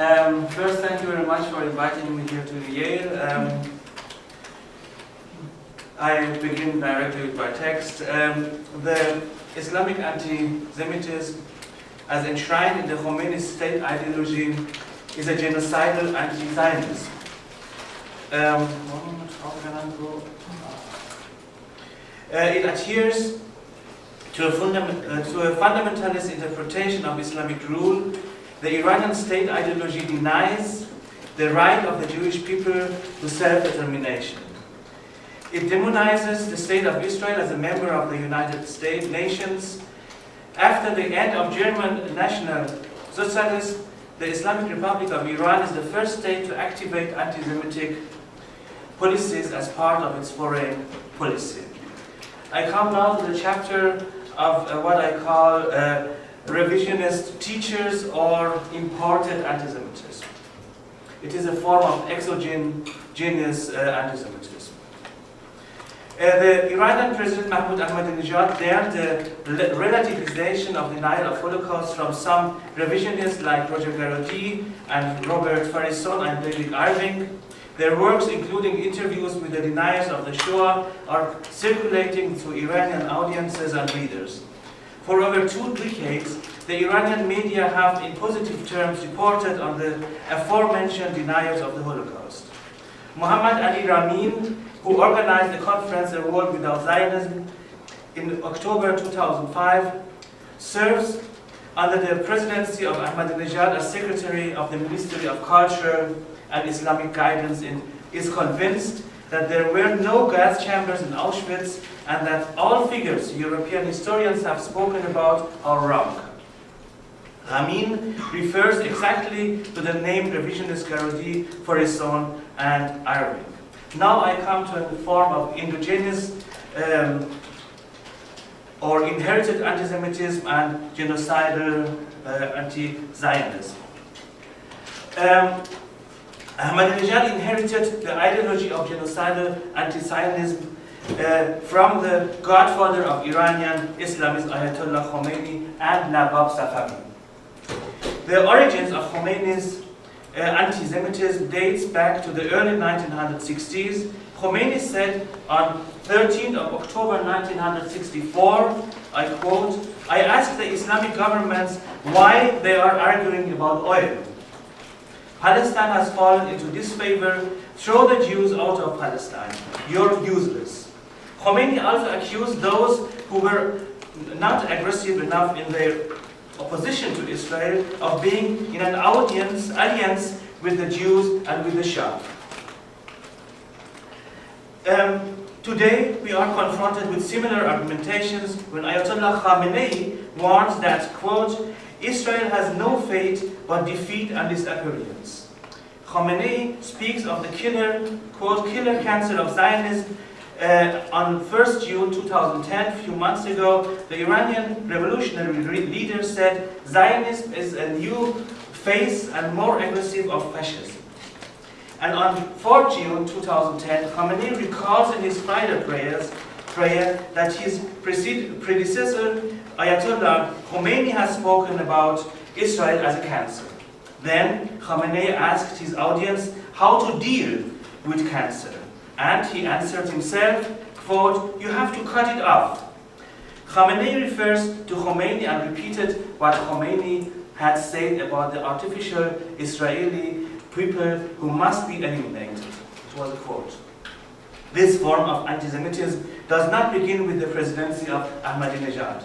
First, thank you very much for inviting me here to Yale. I begin directly with my text. The Islamic anti-Semitism, as enshrined in the Khomeini state ideology, is a genocidal anti-Zionism. It adheres to a fundamentalist interpretation of Islamic rule. The Iranian state ideology denies the right of the Jewish people to self-determination. It demonizes the state of Israel as a member of the United Nations. After the end of German National Socialism, the Islamic Republic of Iran is the first state to activate anti-Semitic policies as part of its foreign policy. I come now to the chapter of what I call revisionist teachers or imported antisemitism. It is a form of exogenous antisemitism. The Iranian President Mahmoud Ahmadinejad dared the relativization of denial of Holocaust from some revisionists like Roger Garaudy and Robert Farison and David Irving. Their works, including interviews with the deniers of the Shoah, are circulating to Iranian audiences and readers. For over 2 decades, the Iranian media have in positive terms reported on the aforementioned deniers of the Holocaust. Muhammad Ali Ramin, who organized the conference A World Without Zionism in October 2005, serves under the presidency of Ahmadinejad as Secretary of the Ministry of Culture and Islamic Guidance, is convinced that there were no gas chambers in Auschwitz and that all figures European historians have spoken about are wrong. Ramin refers exactly to the name revisionist Garaudy, Farison, and Irving. Now I come to a form of endogenous or inherited antisemitism and genocidal anti-Zionism. Ahmadinejad inherited the ideology of genocidal anti-Zionism from the godfather of Iranian Islamist Ayatollah Khomeini and Nawab Safavi. The origins of Khomeini's anti-Semitism dates back to the early 1960s. Khomeini said on 13th of October 1964, I quote, "I ask the Islamic governments why they are arguing about oil. Palestine has fallen into disfavor. Throw the Jews out of Palestine. You're useless." Khomeini also accused those who were not aggressive enough in their opposition to Israel of being in an alliance with the Jews and with the Shah. Today we are confronted with similar argumentations when Ayatollah Khamenei warns that, quote, "Israel has no fate but defeat and disappearance." Khamenei speaks of the killer, quote, "killer cancer of Zionism." On 1st June 2010, a few months ago, the Iranian revolutionary leader said, "Zionism is a new face and more aggressive of fascism." And on 4th June 2010, Khamenei recalls in his Friday prayer that his predecessor, Ayatollah Khomeini, has spoken about Israel as a cancer. Then Khamenei asked his audience how to deal with cancer. And he answered himself, quote, "You have to cut it off." Khamenei refers to Khomeini and repeated what Khomeini had said about the artificial Israeli people who must be eliminated. It was a quote. This form of anti-Semitism does not begin with the presidency of Ahmadinejad,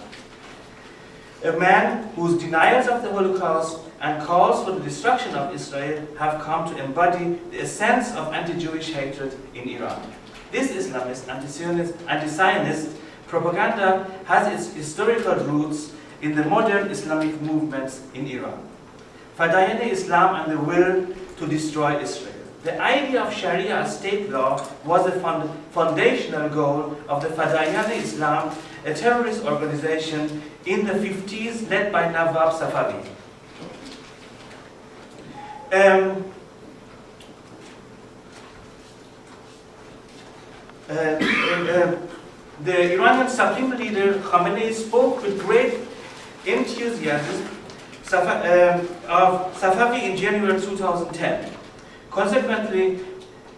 a man whose denials of the Holocaust and calls for the destruction of Israel have come to embody the essence of anti-Jewish hatred in Iran. This Islamist, anti-Zionist propaganda has its historical roots in the modern Islamic movements in Iran. Fedayine Islam and the will to destroy Israel. The idea of Sharia as state law was a foundational goal of the Fedayine Islam, a terrorist organization in the 50s led by Nawab Safavi. The Iranian Supreme Leader Khamenei spoke with great enthusiasm Safavi in January 2010. Consequently,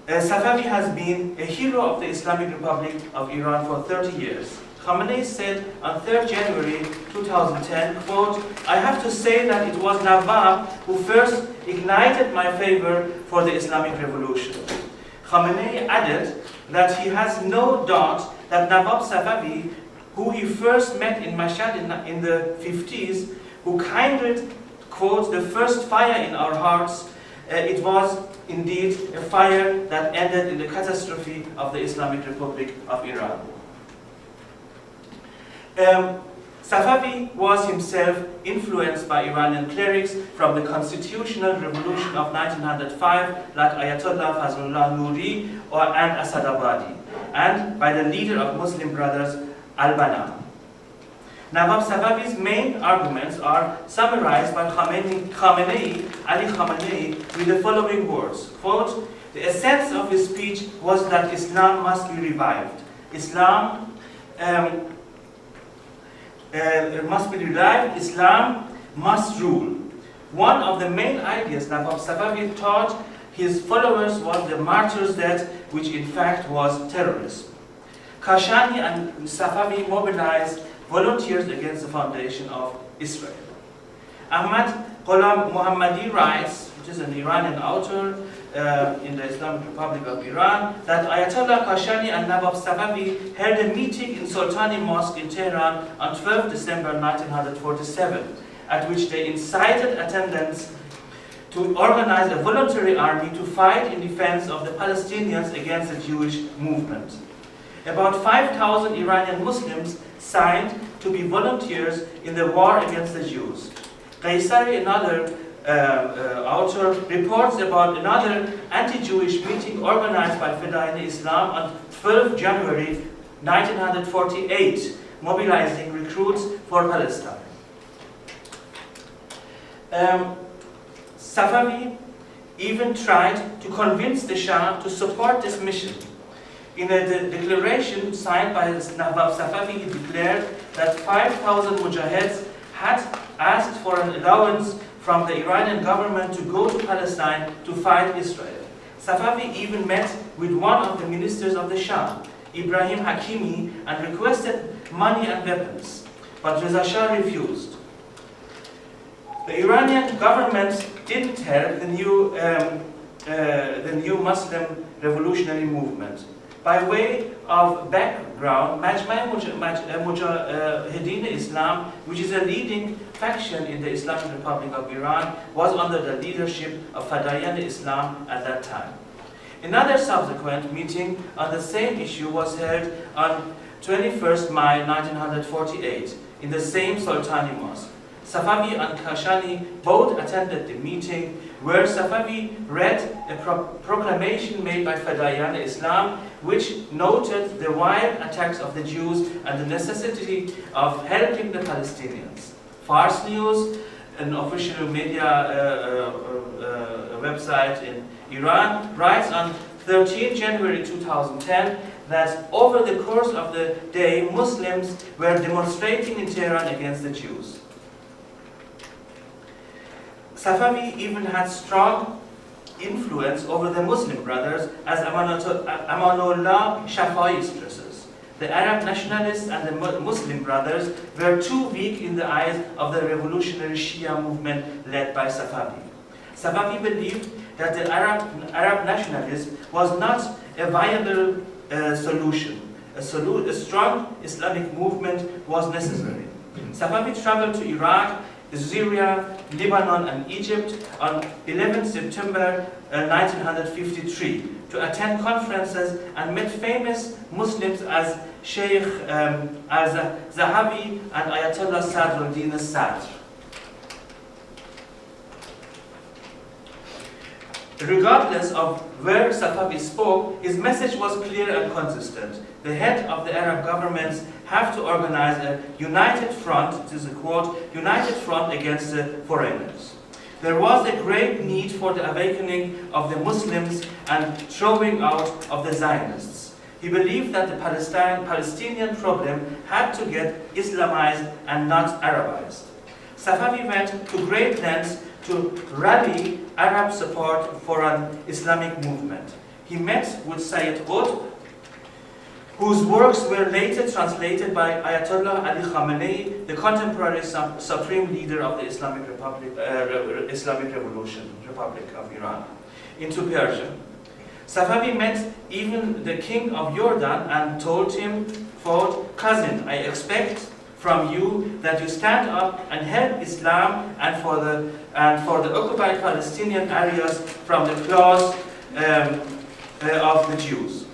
Safavi has been a hero of the Islamic Republic of Iran for 30 years. Khamenei said on 3rd January 2010, quote, "I have to say that it was Nawab who first ignited my favor for the Islamic Revolution." Khamenei added that he has no doubt that Nawab Safavi, who he first met in Mashhad in the 50s, who kindled, quote, "the first fire in our hearts," it was indeed a fire that ended in the catastrophe of the Islamic Republic of Iran. Safavi was himself influenced by Iranian clerics from the constitutional revolution of 1905, like Ayatollah Fazlullah Nuri and Asadabadi, and by the leader of Muslim Brothers, Al-Banna. Nawab Safavi's main arguments are summarized by Ali Khamenei, with the following words, quote, "The essence of his speech was that Islam must be revived. Islam Islam must rule." One of the main ideas Nawab Safavi taught his followers was the martyr's death, which in fact was terrorism. Kashani and Safavi mobilized volunteers against the foundation of Israel. Ahmad Gholam Mohammadi writes, which is an Iranian author in the Islamic Republic of Iran, that Ayatollah Kashani and Nawab Safavi held a meeting in Sultani Mosque in Tehran on 12 December 1947, at which they incited attendants to organize a voluntary army to fight in defense of the Palestinians against the Jewish movement. About 5,000 Iranian Muslims signed to be volunteers in the war against the Jews. Qaisari, another author, reports about another anti-Jewish meeting organized by Fedayine Islam on 12 January 1948, mobilizing recruits for Palestine. Safavi even tried to convince the Shah to support this mission. In a declaration signed by Nawab Safavi, he declared that 5,000 mujahids had asked for an allowance from the Iranian government to go to Palestine to fight Israel. Safavi even met with one of the ministers of the Shah, Ibrahim Hakimi, and requested money and weapons, but Reza Shah refused. The Iranian government didn't help the new Muslim revolutionary movement. By way of background, Majma' Mujahideen Islam, which is a leading faction in the Islamic Republic of Iran, was under the leadership of Fedayine Islam at that time. Another subsequent meeting on the same issue was held on 21st May 1948 in the same Sultani Mosque. Safavi and Kashani both attended the meeting, where Safavi read a proclamation made by Fedayine Islam, which noted the wild attacks of the Jews and the necessity of helping the Palestinians. Fars News, an official media website in Iran, writes on 13 January 2010 that over the course of the day, Muslims were demonstrating in Tehran against the Jews. Safavi even had strong influence over the Muslim brothers, as Amanullah Shafai stresses. The Arab nationalists and the Muslim brothers were too weak in the eyes of the revolutionary Shia movement led by Safavi. Safavi believed that the Arab nationalism was not a viable solution. A strong Islamic movement was necessary. Safavi traveled to Iraq, Syria, Lebanon, and Egypt on 11 September 1953 to attend conferences and met famous Muslims as Sheikh al-Zahabi and Ayatollah Sadruddin al-Sadr. Regardless of where Safavi spoke, his message was clear and consistent. The head of the Arab governments have to organize a united front, this is a quote, united front against the foreigners. There was a great need for the awakening of the Muslims and throwing out of the Zionists. He believed that the Palestinian problem had to get Islamized and not Arabized. Safavi went to great lengths to rally Arab support for an Islamic movement. He met with Sayyid Qutb, whose works were later translated by Ayatollah Ali Khamenei, the contemporary supreme leader of the Islamic Republic of Iran, into Persian. Safavi met even the king of Jordan and told him, quote, "Cousin, I expect from you that you stand up and help Islam and for the occupied Palestinian areas from the claws of the Jews."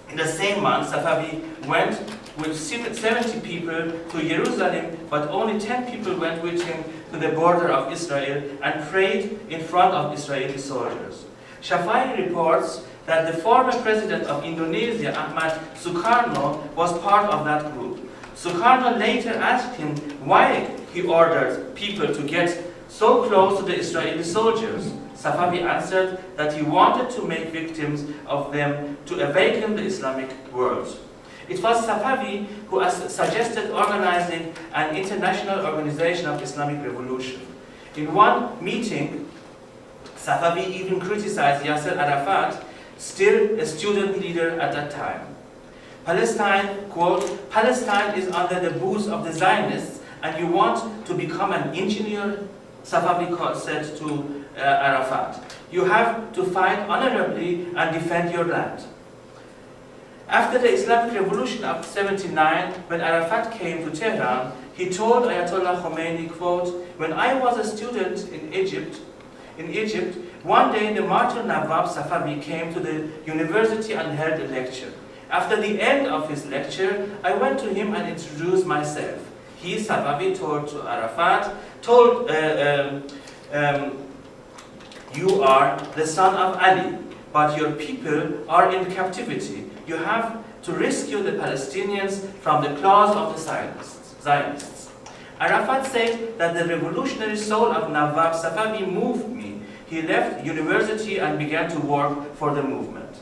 In the same month, Safavi went with 70 people to Jerusalem, but only 10 people went with him to the border of Israel and prayed in front of Israeli soldiers. Shafai reports that the former president of Indonesia, Ahmad Sukarno, was part of that group. Sukarno later asked him why he ordered people to get so close to the Israeli soldiers. Safavi answered that he wanted to make victims of them to awaken the Islamic world. It was Safavi who suggested organizing an international organization of Islamic revolution. In one meeting, Safavi even criticized Yasser Arafat, still a student leader at that time. Palestine, quote, "Palestine is under the boots of the Zionists and you want to become an engineer?" Safavi said to Arafat, "You have to fight honorably and defend your land." After the Islamic Revolution of 79, when Arafat came to Tehran, he told Ayatollah Khomeini, quote, "When I was a student in Egypt, one day the martyr Nawab Safavi came to the university and held a lecture. After the end of his lecture, I went to him and introduced myself. He, Safavi, told to Arafat, you are the son of Ali, but your people are in captivity. You have to rescue the Palestinians from the claws of the Zionists. Arafat said that the revolutionary soul of Nawab Safavi moved me. He left university and began to work for the movement.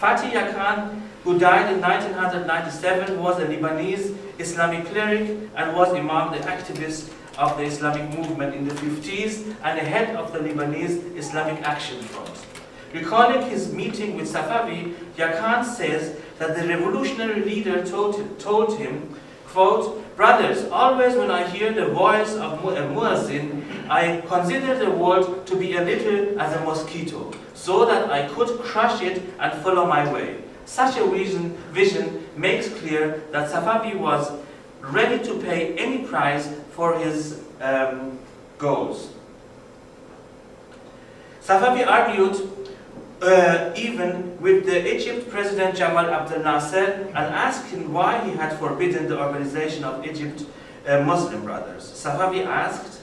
Fatih Yakan, who died in 1997, was a Lebanese Islamic cleric and was among the activists of the Islamic movement in the 50s and the head of the Lebanese Islamic Action Front. Recalling his meeting with Safavi, Yakan says that the revolutionary leader told him, quote, "Brothers, always when I hear the voice of a muezzin, I consider the world to be a little as a mosquito, so that I could crush it and follow my way." Such a vision makes clear that Safavi was ready to pay any price for his goals. Safavi argued even with the Egypt President Jamal Abdel Nasser and asked him why he had forbidden the organization of Egypt Muslim Brothers. Safavi asked,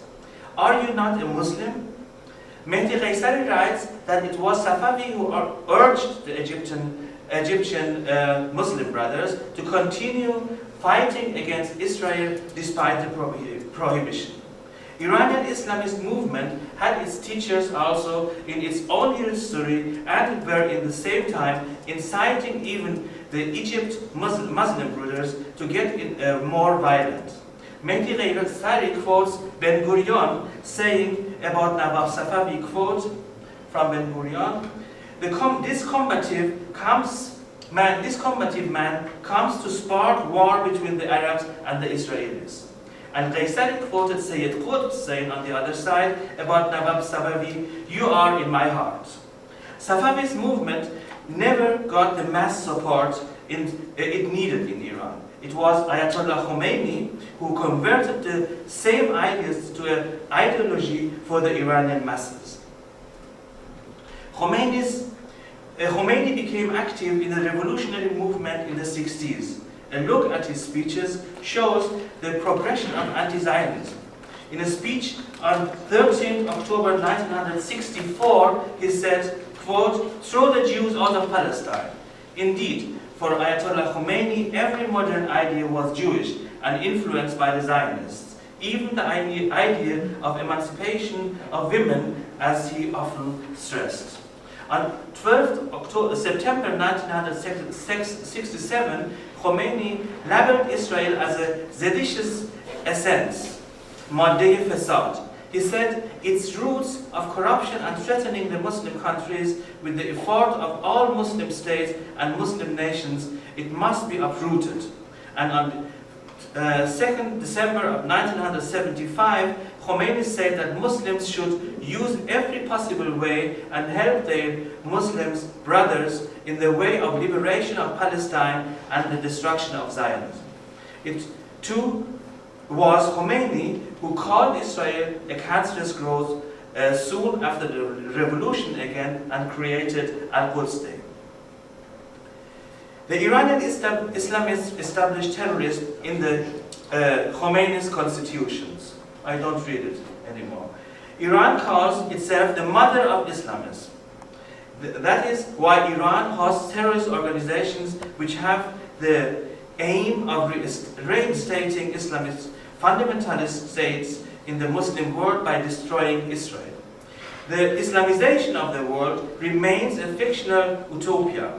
"Are you not a Muslim?" Mehdi Ghaysari writes that it was Safavi who urged the Egyptian Muslim Brothers to continue fighting against Israel despite the prohibition. Iranian Islamist movement had its teachers also in its own history and were in the same time inciting even the Egypt Muslim brothers to get more violent. Mehdi Ghaysari quotes Ben Gurion saying about Nawab Safavi, quote from Ben Gurion, this combative man comes to spark war between the Arabs and the Israelis. And Ghaysari quoted Sayyid Qutb saying on the other side about Nawab Safavi, "You are in my heart." Safavi's movement never got the mass support it needed in Iran. It was Ayatollah Khomeini who converted the same ideas to an ideology for the Iranian masses. Khomeini became active in the revolutionary movement in the 60s. A look at his speeches shows the progression of anti-Zionism. In a speech on 13 October 1964, he said, quote, "Throw the Jews out of Palestine." Indeed, for Ayatollah Khomeini, every modern idea was Jewish and influenced by the Zionists. Even the idea of emancipation of women, as he often stressed. On 12 September 1967, Khomeini labeled Israel as a seditious essence. Madde Fasad. He said its roots of corruption and threatening the Muslim countries with the effort of all Muslim states and Muslim nations, it must be uprooted. And on 2nd December of 1975, Khomeini said that Muslims should use every possible way and help their Muslim brothers in the way of liberation of Palestine and the destruction of Zionism. It too was Khomeini who called Israel a cancerous growth soon after the revolution again and created Al-Quds Day. The Iranian Islamists established terrorism in the Khomeini's constitutions. I don't read it anymore. Iran calls itself the mother of Islamism. That is why Iran hosts terrorist organizations which have the aim of reinstating Islamist fundamentalist states in the Muslim world by destroying Israel. The Islamization of the world remains a fictional utopia.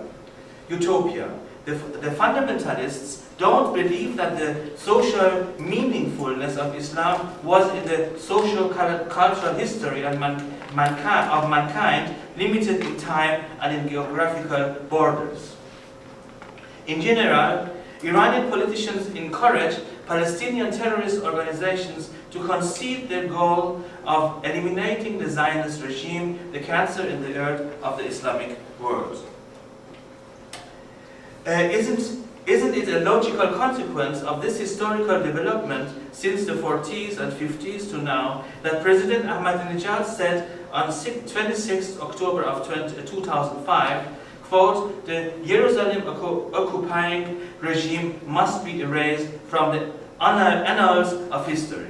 The fundamentalists don't believe that the social meaningfulness of Islam was in the social cultural history of mankind, limited in time and in geographical borders. In general, Iranian politicians encourage Palestinian terrorist organizations to concede their goal of eliminating the Zionist regime, the cancer in the earth of the Islamic world. Isn't it a logical consequence of this historical development since the 40s and 50s to now that President Ahmadinejad said on 26 October of 2005, quote, the Jerusalem occupying regime must be erased from the annals of history.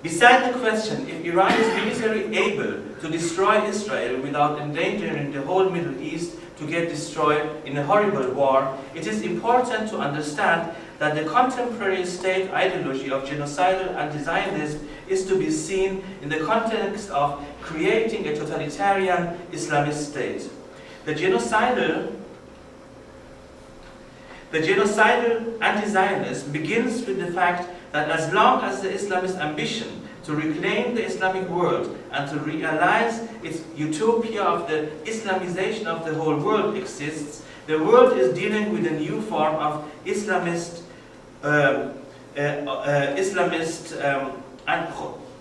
Beside the question if Iran is militarily able to destroy Israel without endangering the whole Middle East to get destroyed in a horrible war, it is important to understand that the contemporary state ideology of genocidal anti-Zionism is to be seen in the context of creating a totalitarian Islamist state. The genocidal anti-Zionism begins with the fact that as long as the Islamist ambition to reclaim the Islamic world and to realize its utopia of the Islamization of the whole world exists, the world is dealing with a new form of Islamist and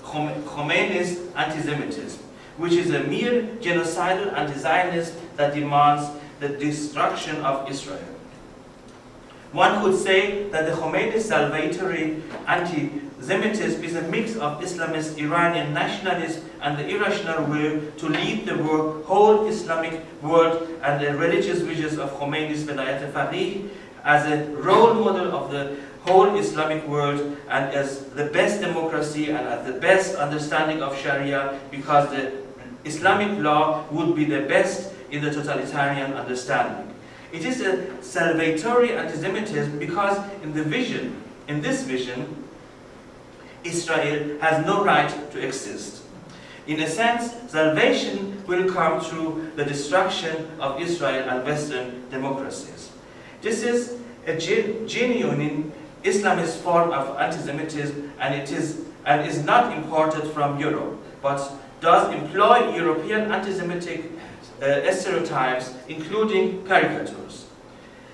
Khomeinist antisemitism, which is a mere genocidal anti-Zionism that demands the destruction of Israel. One could say that the Khomeini salvatory anti-Semitism is a mix of Islamist Iranian nationalism and the irrational will to lead the whole Islamic world and the religious wishes of Khomeini's Wahdat-Hagh as a role model of the whole Islamic world and as the best democracy and as the best understanding of Sharia, because the Islamic law would be the best in the totalitarian understanding. It is a salvatory anti-Semitism because in this vision, Israel has no right to exist. In a sense, salvation will come through the destruction of Israel and Western democracies. This is a genuine Islamist form of anti-Semitism and is not imported from Europe, but does employ European anti-Semitic stereotypes, including caricatures.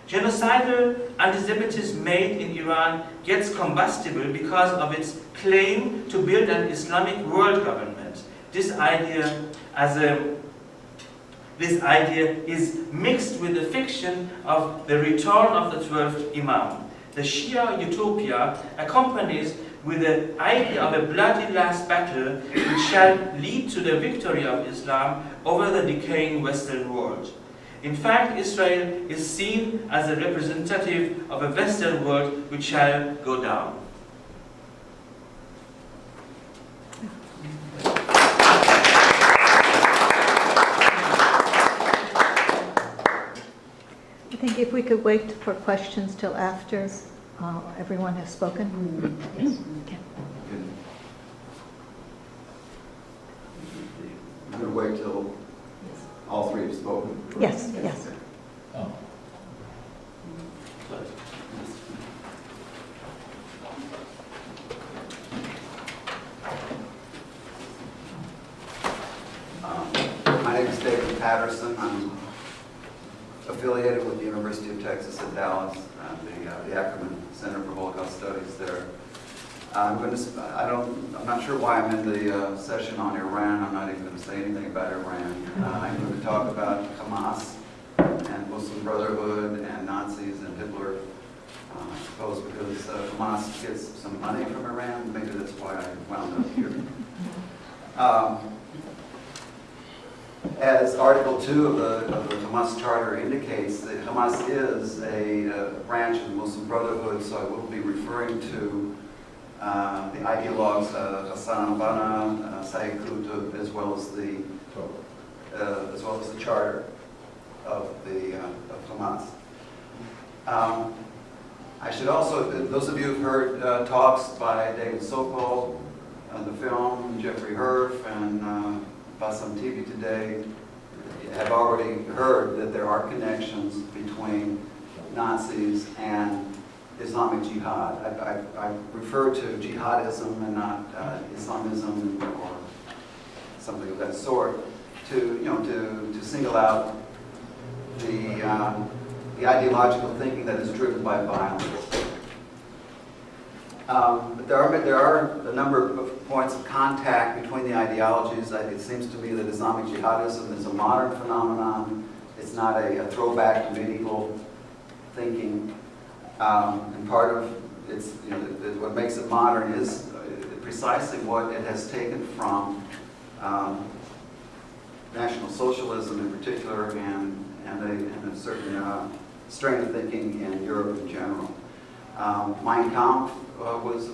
Genocidal anti-Semitism made in Iran gets combustible because of its claim to build an Islamic world government. This idea is mixed with the fiction of the return of the 12th Imam. The Shia utopia accompanies with the idea of a bloody last battle which shall lead to the victory of Islam over the decaying Western world. In fact, Israel is seen as a representative of a Western world which shall go down. I think if we could wait for questions till after everyone has spoken. Yes. Okay. We're going to wait till all three have spoken? Yes, yes. David Patterson. I'm affiliated with the University of Texas at Dallas, the Ackerman Center for Holocaust Studies there. I'm not sure why I'm in the session on Iran. I'm not even going to say anything about Iran. I'm going to talk about Hamas and Muslim Brotherhood and Nazis and Hitler. I suppose because Hamas gets some money from Iran, maybe that's why I wound up here. As Article 2 of the Hamas Charter indicates, that Hamas is a branch of the Muslim Brotherhood, so I will be referring to the ideologues Hassan al-Banna, Sayyid Qutb, as well as the charter of Hamas. I should also, those of you who've heard talks by David Sokol, the film, Jeffrey Herf, and Bassam TV today, have already heard that there are connections between Nazis and Islamic Jihad. I refer to jihadism and not Islamism or something of that sort to single out the ideological thinking that is driven by violence. But there are a number of points of contact between the ideologies. It seems to me that Islamic jihadism is a modern phenomenon. It's not a throwback to medieval thinking. And part of its, what makes it modern is precisely what it has taken from National Socialism in particular, and a certain strain of thinking in Europe in general. Mein Kampf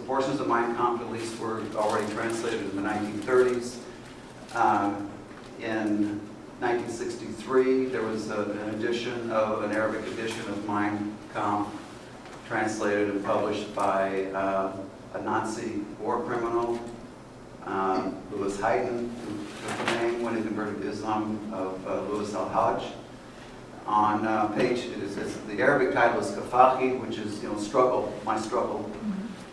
portions of Mein Kampf at least were already translated in the 1930s. In 1963, there was an Arabic edition of Mein Kampf, translated and published by a Nazi war criminal, Louis Haydn, who took the name when he converted to Islam, of Louis al-Hajj. On page, the Arabic title is Kafahi, which is struggle, my struggle.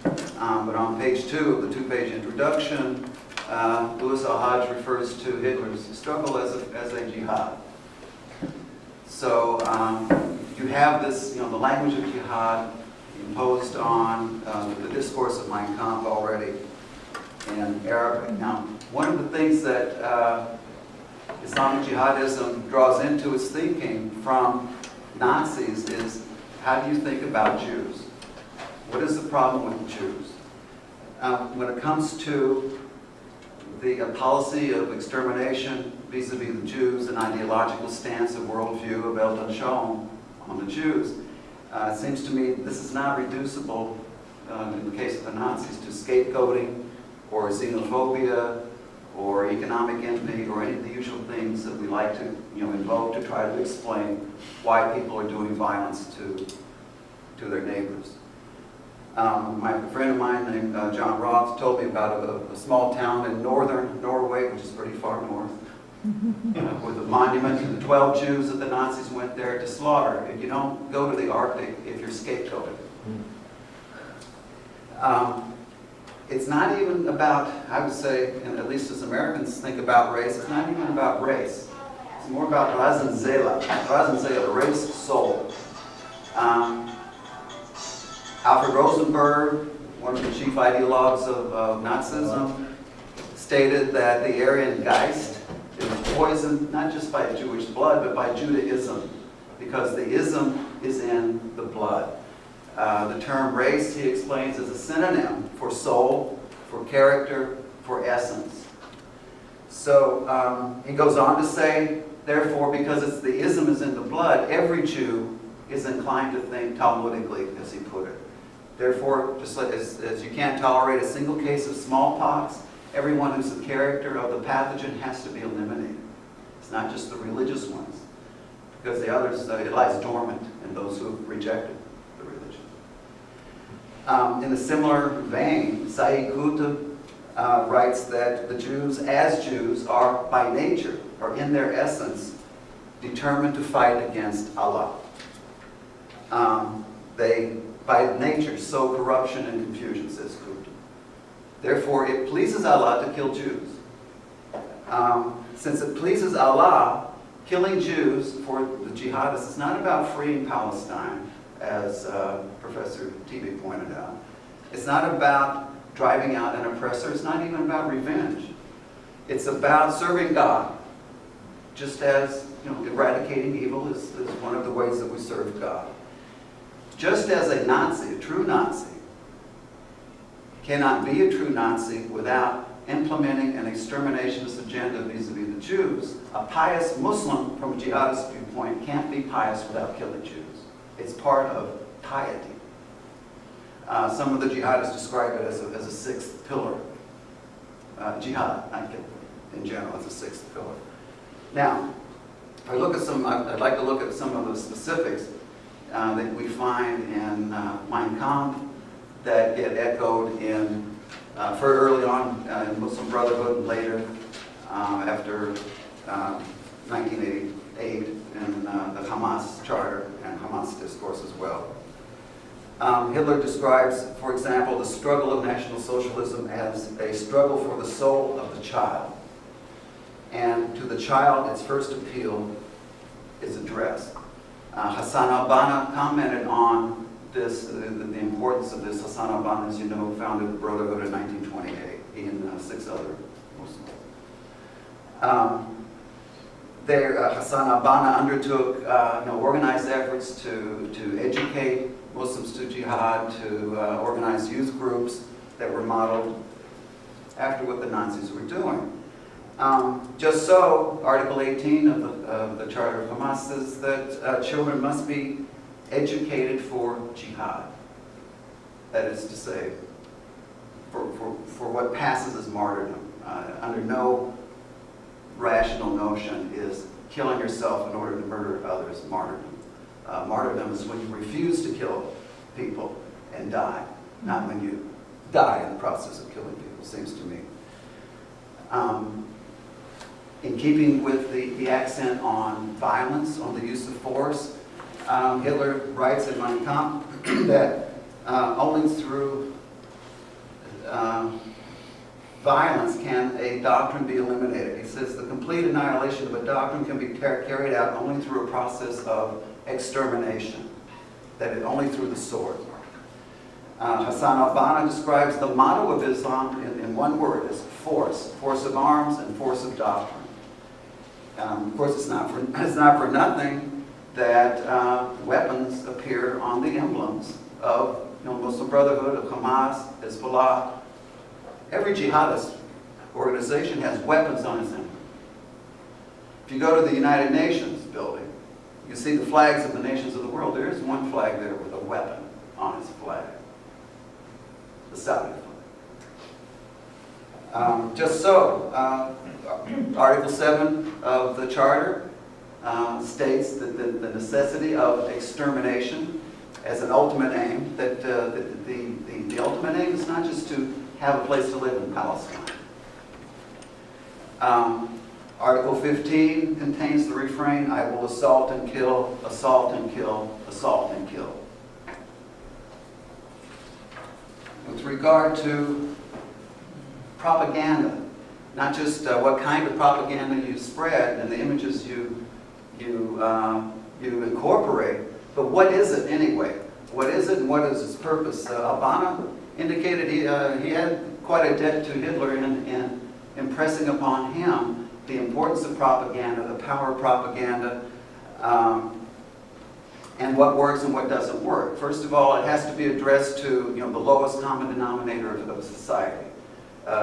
But on page 2 of the two-page introduction, Louis al-Hajj refers to Hitler's struggle as a jihad. So you have this, the language of jihad imposed on the discourse of Mein Kampf already in Arabic. Now, one of the things that Islamic jihadism draws into its thinking from Nazis is, how do you think about Jews? What is the problem with Jews? When it comes to the policy of extermination vis-a-vis the Jews, an ideological stance, a worldview of Elton Shalom on the Jews, it seems to me this is not reducible, in the case of the Nazis, to scapegoating or xenophobia or economic envy or any of the usual things that we like to invoke to try to explain why people are doing violence to their neighbors. A friend of mine named John Roth told me about a small town in northern Norway, which is pretty far north, with a monument to the 12 Jews that the Nazis went there to slaughter. And you don't go to the Arctic if you're scapegoated. It's not even about, I would say, and at least as Americans think about race, it's not even about race. It's more about Rasen Seele, race soul. Alfred Rosenberg, one of the chief ideologues of Nazism, stated that the Aryan Geist is poisoned not just by Jewish blood, but by Judaism, because the ism is in the blood. The term race, he explains, is a synonym for soul, for character, for essence. So he goes on to say, therefore, because the ism is in the blood, every Jew is inclined to think Talmudically, as he put it. Therefore, just like as you can't tolerate a single case of smallpox, everyone who's the character of the pathogen has to be eliminated. It's not just the religious ones, because the others, it lies dormant in those who have rejected the religion. In a similar vein, Sayyid Qutb writes that the Jews, as Jews, are by nature, or in their essence, determined to fight against Allah. They, by nature, sow corruption and confusion, says Qutb. Therefore, it pleases Allah to kill Jews. Since it pleases Allah killing Jews for the jihadists is not about freeing Palestine, as Professor Tebe pointed out. It's not about driving out an oppressor. It's not even about revenge. It's about serving God, just as eradicating evil is one of the ways that we serve God. Just as a Nazi, a true Nazi, cannot be a true Nazi without implementing an exterminationist agenda vis-a-vis the Jews, a pious Muslim from a jihadist viewpoint can't be pious without killing Jews. It's part of piety. Some of the jihadists describe it as a sixth pillar. Jihad, not killing, in general, as a sixth pillar. Now, if I look at I'd like to look at some of the specifics that we find in Mein Kampf that get echoed in very early on in Muslim Brotherhood and later after 1988 in the Hamas Charter and Hamas discourse as well. Hitler describes, for example, the struggle of National Socialism as a struggle for the soul of the child. And to the child, its first appeal is addressed. Hassan al-Banna commented on this, the importance of this. Hassan al-Banna, as you know, founded the Brotherhood in 1928, he and 6 other Muslims. Hassan al-Banna undertook organized efforts to educate Muslims to jihad, to organize youth groups that were modeled after what the Nazis were doing. Just so, Article 18 of the Charter of Hamas says that children must be educated for jihad. That is to say, for what passes as martyrdom. Under no rational notion is killing yourself in order to murder others martyrdom. Martyrdom is when you refuse to kill people and die, not when you die in the process of killing people, seems to me. In keeping with the accent on violence, on the use of force, Hitler writes in Mein Kampf that only through violence can a doctrine be eliminated. He says the complete annihilation of a doctrine can be carried out only through a process of extermination, that is only through the sword. Hassan al-Banna describes the motto of Islam in one word as force of arms and force of doctrine. Of course, it's not for nothing that weapons appear on the emblems of Muslim Brotherhood, of Hamas, Hezbollah. Every jihadist organization has weapons on its emblem. If you go to the United Nations building, you see the flags of the nations of the world. There is one flag there with a weapon on its flag. The Saudi flag. Just so, Article 7 of the Charter states that the necessity of extermination as an ultimate aim, that the ultimate aim is not just to have a place to live in Palestine. Article 15 contains the refrain, I will assault and kill, assault and kill, assault and kill. With regard to propaganda, not just what kind of propaganda you spread and the images you incorporate, but what is it anyway? What is it and what is its purpose? Al-Banna indicated he had quite a debt to Hitler in impressing upon him the importance of propaganda, the power of propaganda, and what works and what doesn't work. First of all, it has to be addressed to the lowest common denominator of society.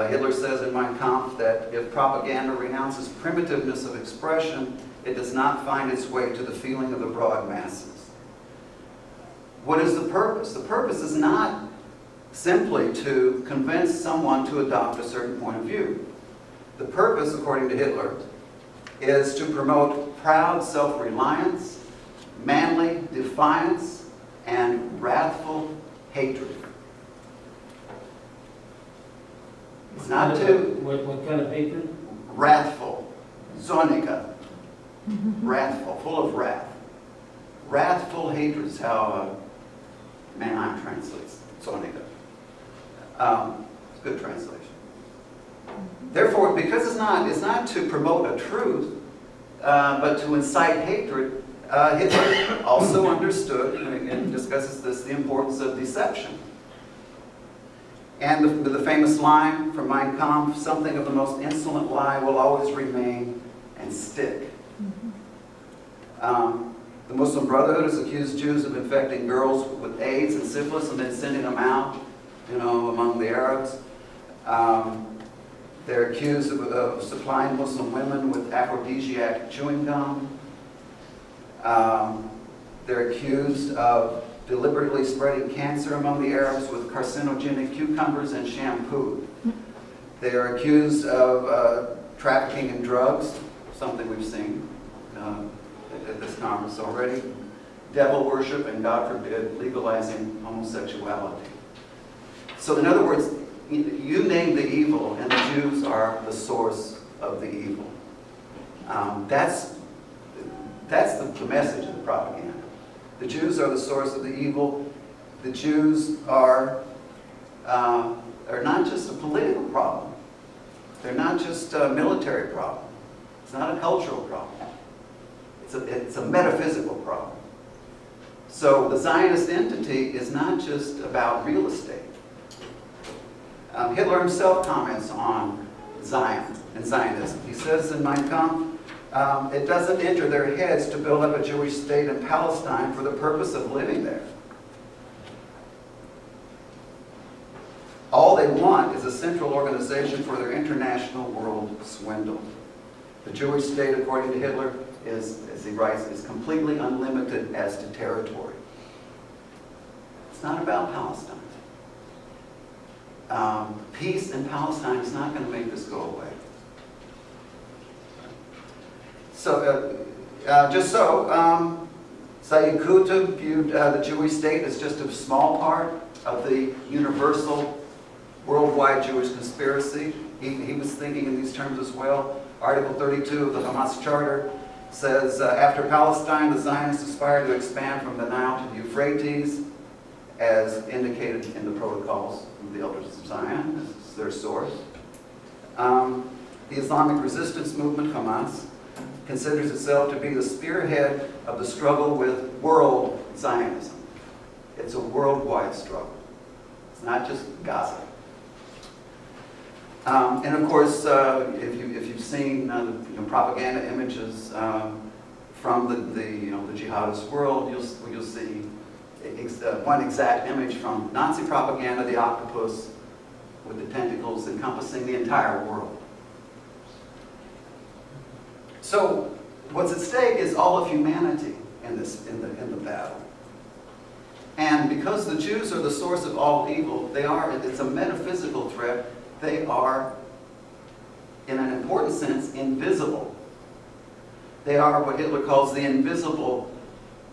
Hitler says in Mein Kampf that if propaganda renounces primitiveness of expression, it does not find its way to the feeling of the broad masses. What is the purpose? The purpose is not simply to convince someone to adopt a certain point of view. The purpose, according to Hitler, is to promote proud self-reliance, manly defiance, and wrathful hatred. It's not to... What kind of hatred? Wrathful. Zorniger. Wrathful, full of wrath. Wrathful hatred is how Mannheim translates Zorniger. It's a good translation. Therefore, because it's not to promote a truth, but to incite hatred. Hitler also understood, and discusses this, the importance of deception. And the famous line from Mein Kampf, something of the most insolent lie will always remain and stick. The Muslim Brotherhood has accused Jews of infecting girls with AIDS and syphilis and then sending them out, among the Arabs. They're accused of supplying Muslim women with aphrodisiac chewing gum. They're accused of deliberately spreading cancer among the Arabs with carcinogenic cucumbers and shampoo. They are accused of trafficking in drugs, something we've seen at this conference already. Devil worship, and God forbid, legalizing homosexuality. So in other words, you name the evil, and the Jews are the source of the evil. That's the message of the propaganda. The Jews are the source of the evil. The Jews are not just a political problem. They're not just a military problem. It's not a cultural problem. It's a metaphysical problem. So the Zionist entity is not just about real estate. Hitler himself comments on Zion and Zionism. He says in Mein Kampf, it doesn't enter their heads to build up a Jewish state in Palestine for the purpose of living there. All they want is a central organization for their international world swindle. The Jewish state, according to Hitler, is, as he writes, is completely unlimited as to territory. It's not about Palestine. Peace in Palestine is not going to make this go away. So, Sayyid Qutb viewed the Jewish state as just a small part of the universal worldwide Jewish conspiracy. He was thinking in these terms as well. Article 32 of the Hamas Charter says, after Palestine, the Zionists aspire to expand from the Nile to the Euphrates, as indicated in the protocols of the Elders of Zion. This is their source. The Islamic resistance movement, Hamas, considers itself to be the spearhead of the struggle with world Zionism. It's a worldwide struggle. It's not just Gaza. And of course, if you've seen propaganda images from the jihadist world, you'll see one exact image from Nazi propaganda: the octopus with the tentacles encompassing the entire world. So, what's at stake is all of humanity in the battle. And because the Jews are the source of all evil, it's a metaphysical threat. They are, in an important sense, invisible. They are what Hitler calls the invisible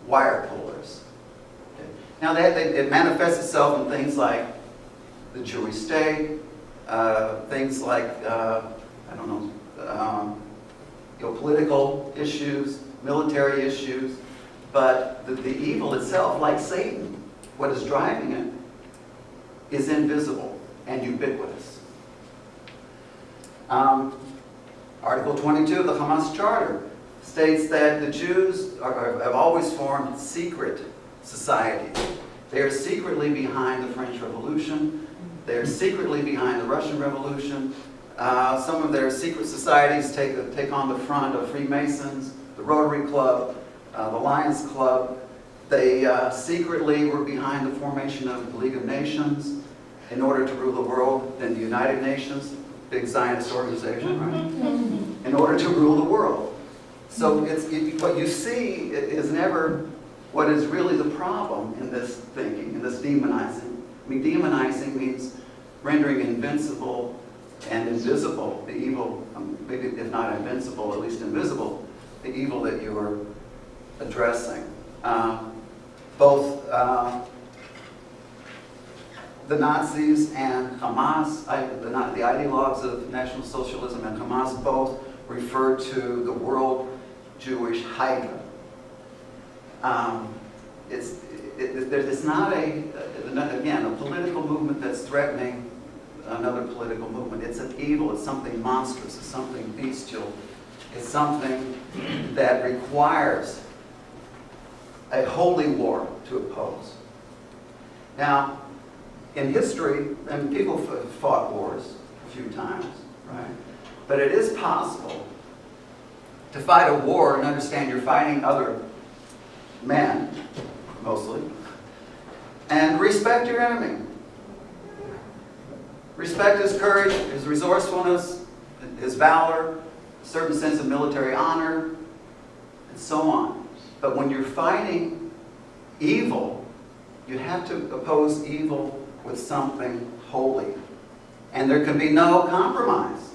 wire pullers. Okay. Now, it manifests itself in things like the Jewish state, things like, political issues, military issues, but the evil itself, like Satan, what is driving it, is invisible and ubiquitous. Article 22 of the Hamas Charter states that the Jews have always formed secret societies. They are secretly behind the French Revolution. They are secretly behind the Russian Revolution. Some of their secret societies take on the front of Freemasons, the Rotary Club, the Lions Club. They secretly were behind the formation of the League of Nations in order to rule the world, then the United Nations, big Zionist organization, right? In order to rule the world. So what you see is never what is really the problem in this thinking, in this demonizing. I mean, demonizing means rendering invincible and invisible the evil, maybe if not invincible, at least invisible, the evil that you are addressing. Both the Nazis and Hamas, the ideologues of National Socialism and Hamas, both refer to the world Jewish Hydra. It's not a political movement that's threatening another political movement. It's an evil, it's something monstrous, it's something bestial, is something that requires a holy war to oppose. Now, in history, and people fought wars a few times, right? But it is possible to fight a war and understand you're fighting other men, mostly, and respect your enemy. Respect his courage, his resourcefulness, his valor, a certain sense of military honor, and so on. But when you're fighting evil, you have to oppose evil with something holy. And there can be no compromise.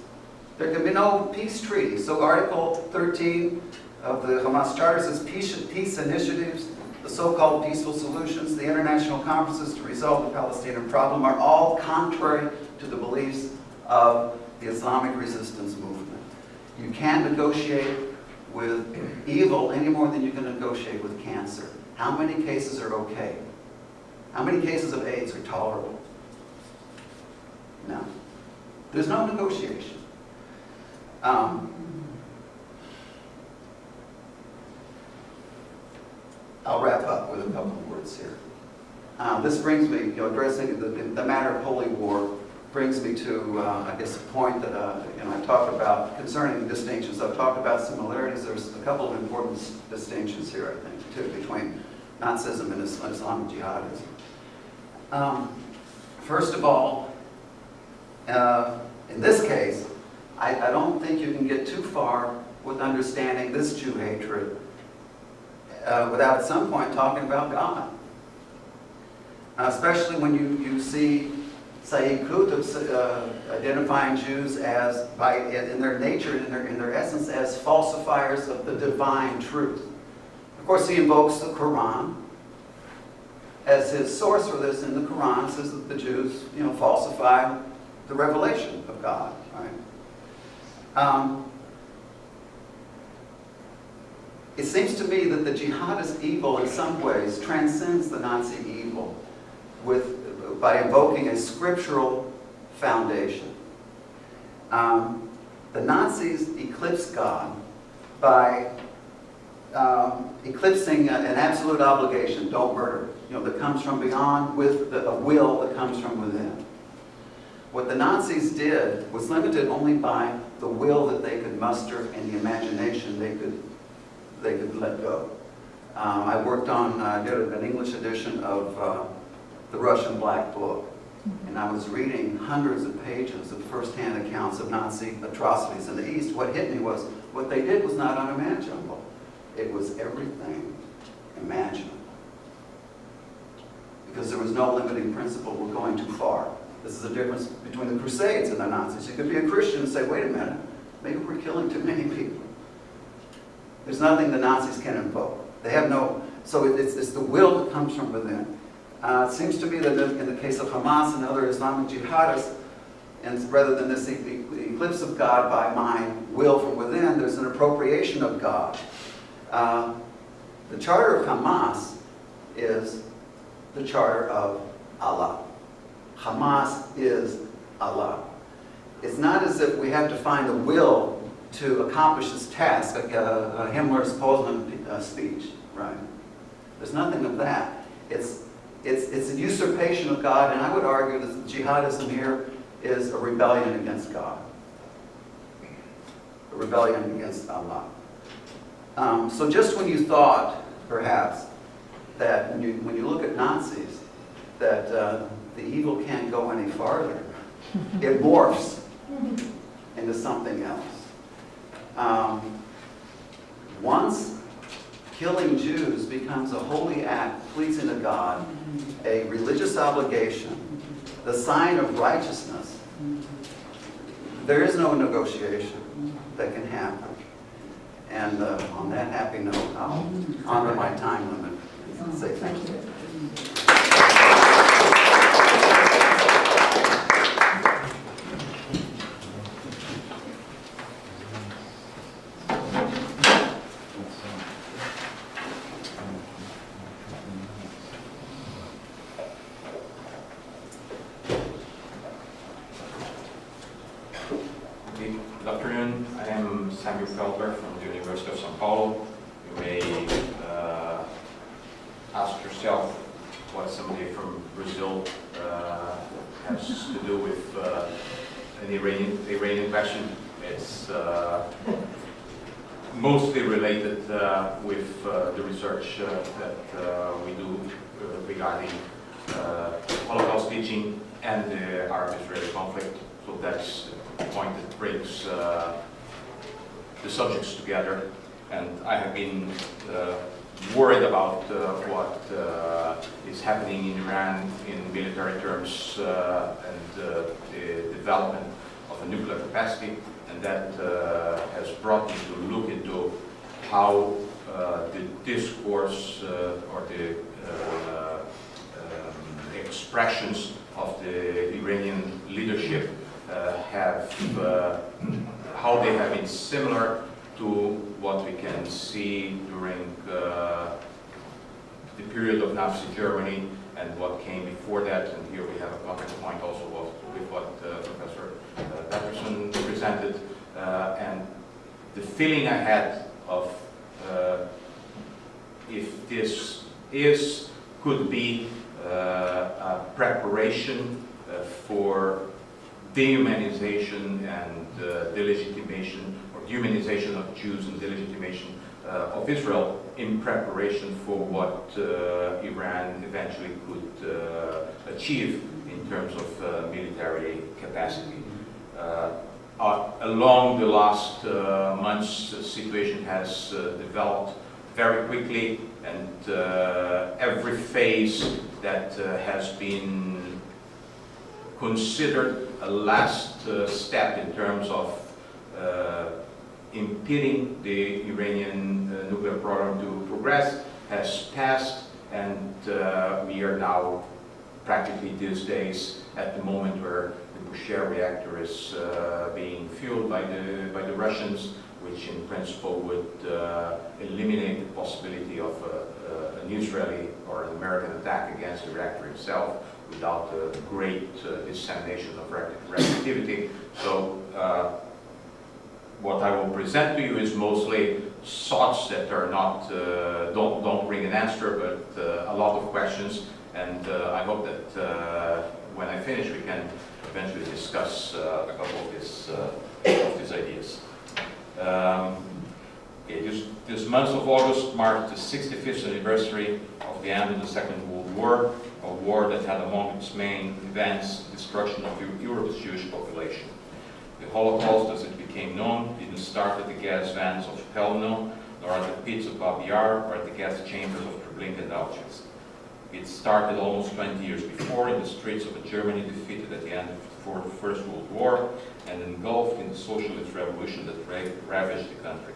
There can be no peace treaty. So Article 13 of the Hamas Charter says peace initiatives, the so-called peaceful solutions, the international conferences to resolve the Palestinian problem are all contrary to the beliefs of the Islamic resistance movement. You can't negotiate with evil any more than you can negotiate with cancer. How many cases are okay? How many cases of AIDS are tolerable? No. There's no negotiation. I'll wrap up with a couple of words here. This brings me, addressing the matter of holy war, brings me to, I guess, a point that I talked about concerning distinctions. I've talked about similarities. There's a couple of important distinctions here, I think, too, between Nazism and Islamic jihadism. First of all, in this case, I don't think you can get too far with understanding this Jew hatred without at some point talking about God. Especially when you see Sayyid Qutb identifying Jews as, in their nature, in their essence, as falsifiers of the divine truth. Of course, he invokes the Quran as his source for this. In the Quran, says that the Jews, falsify the revelation of God. Right? It seems to me that the jihadist evil, in some ways, transcends the Nazi evil by invoking a scriptural foundation. The Nazis eclipsed God by eclipsing an absolute obligation, don't murder, that comes from beyond, with a will that comes from within. What the Nazis did was limited only by the will that they could muster and the imagination they could let go. I worked on, did an English edition of the Russian Black Book, and I was reading hundreds of pages of first-hand accounts of Nazi atrocities in the East. What hit me was, what they did was not unimaginable. It was everything imaginable. Because there was no limiting principle, we're going too far. This is the difference between the Crusades and the Nazis. You could be a Christian and say, wait a minute, maybe we're killing too many people. There's nothing the Nazis can invoke. They have no, so it's the will that comes from within. It seems to me that in the case of Hamas and other Islamic jihadists, and rather than this eclipse of God by my will from within, there's an appropriation of God. The charter of Hamas is the charter of Allah. Hamas is Allah. It's not as if we have to find a will to accomplish this task, like Himmler's Poznań speech, right? There's nothing of that. It's a usurpation of God, and I would argue that jihadism here is a rebellion against God. A rebellion against Allah. So just when you thought, perhaps, that when you look at Nazis, that the evil can't go any farther, it morphs into something else. Once killing Jews becomes a holy act pleasing to God, a religious obligation, the sign of righteousness, there is no negotiation that can happen. And on that happy note, I'll honor my time limit and say thank you. Good afternoon. I am Samuel Feldberg from the University of São Paulo. You may ask yourself what somebody from Brazil has to do with an Iranian question. It's mostly related with the research that we do regarding Holocaust teaching and the Arab-Israeli conflict. So that's the point that brings the subjects together. And I have been worried about what is happening in Iran in military terms and the development of a nuclear capacity. And that has brought me to look into how the discourse or the expressions of the Iranian leadership how they have been similar to what we can see during the period of Nazi Germany and what came before that. And here we have a contact point also with what Professor Patterson presented. And the feeling I had of if this could be a preparation for dehumanization and delegitimation, or dehumanization of Jews and delegitimation of Israel in preparation for what Iran eventually could achieve in terms of military capacity. Along the last months, the situation has developed very quickly, and every phase that has been considered a last step in terms of impeding the Iranian nuclear program to progress has passed, and we are now practically these days at the moment where the Bushehr reactor is being fueled by the Russians, which in principle would eliminate the possibility of an Israeli or an American attack against the reactor itself without a great dissemination of reactivity. So what I will present to you is mostly thoughts that are not, don't bring an answer, but a lot of questions. And I hope that when I finish, we can eventually discuss a couple of these ideas. Okay, this month of August marked the 65th anniversary of the end of the Second World War, a war that had among its main events the destruction of Europe's Jewish population. The Holocaust, as it became known, didn't start at the gas vans of Pelno, nor at the pits of Babi Yar, or at the gas chambers of Treblinka and Auschwitz. It started almost 20 years before in the streets of a Germany defeated at the end of the First World War and engulfed in the socialist revolution that ravaged the country.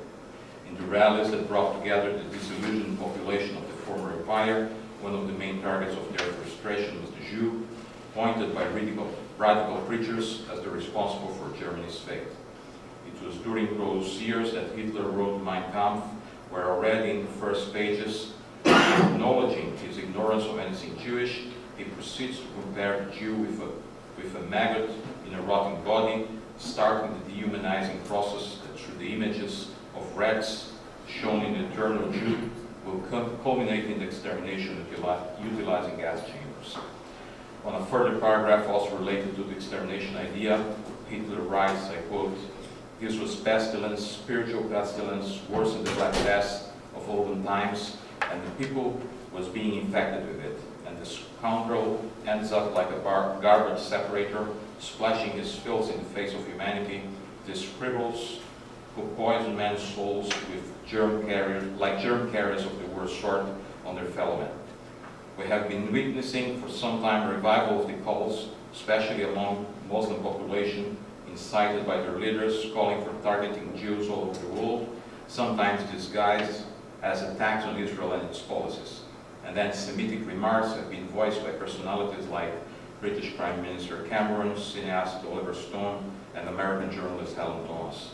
In the rallies that brought together the disillusioned population of the former empire, one of the main targets of their frustration was the Jew, pointed by radical preachers as the responsible for Germany's fate. It was during those years that Hitler wrote Mein Kampf, where already in the first pages, acknowledging his ignorance of anything Jewish, he proceeds to compare the Jew with a maggot in a rotting body, starting the dehumanizing process that through the images of rats shown in the eternal Jew will culminate in the extermination utilizing gas chambers. On a further paragraph also related to the extermination idea, Hitler writes, I quote, "This was pestilence, spiritual pestilence, worse than the Black Death of olden times, and the people was being infected with it. And the scoundrel ends up like a garbage separator, splashing his filth in the face of humanity. These scribbles who poison men's souls with germ carriers of the worst sort on their fellow men. We have been witnessing for some time a revival of the cults, especially among Muslim population, incited by their leaders, calling for targeting Jews all over the world, sometimes disguised as attacks on Israel and its policies. And anti-Semitic remarks have been voiced by personalities like British Prime Minister Cameron, cineast Oliver Stone, and American journalist Helen Thomas.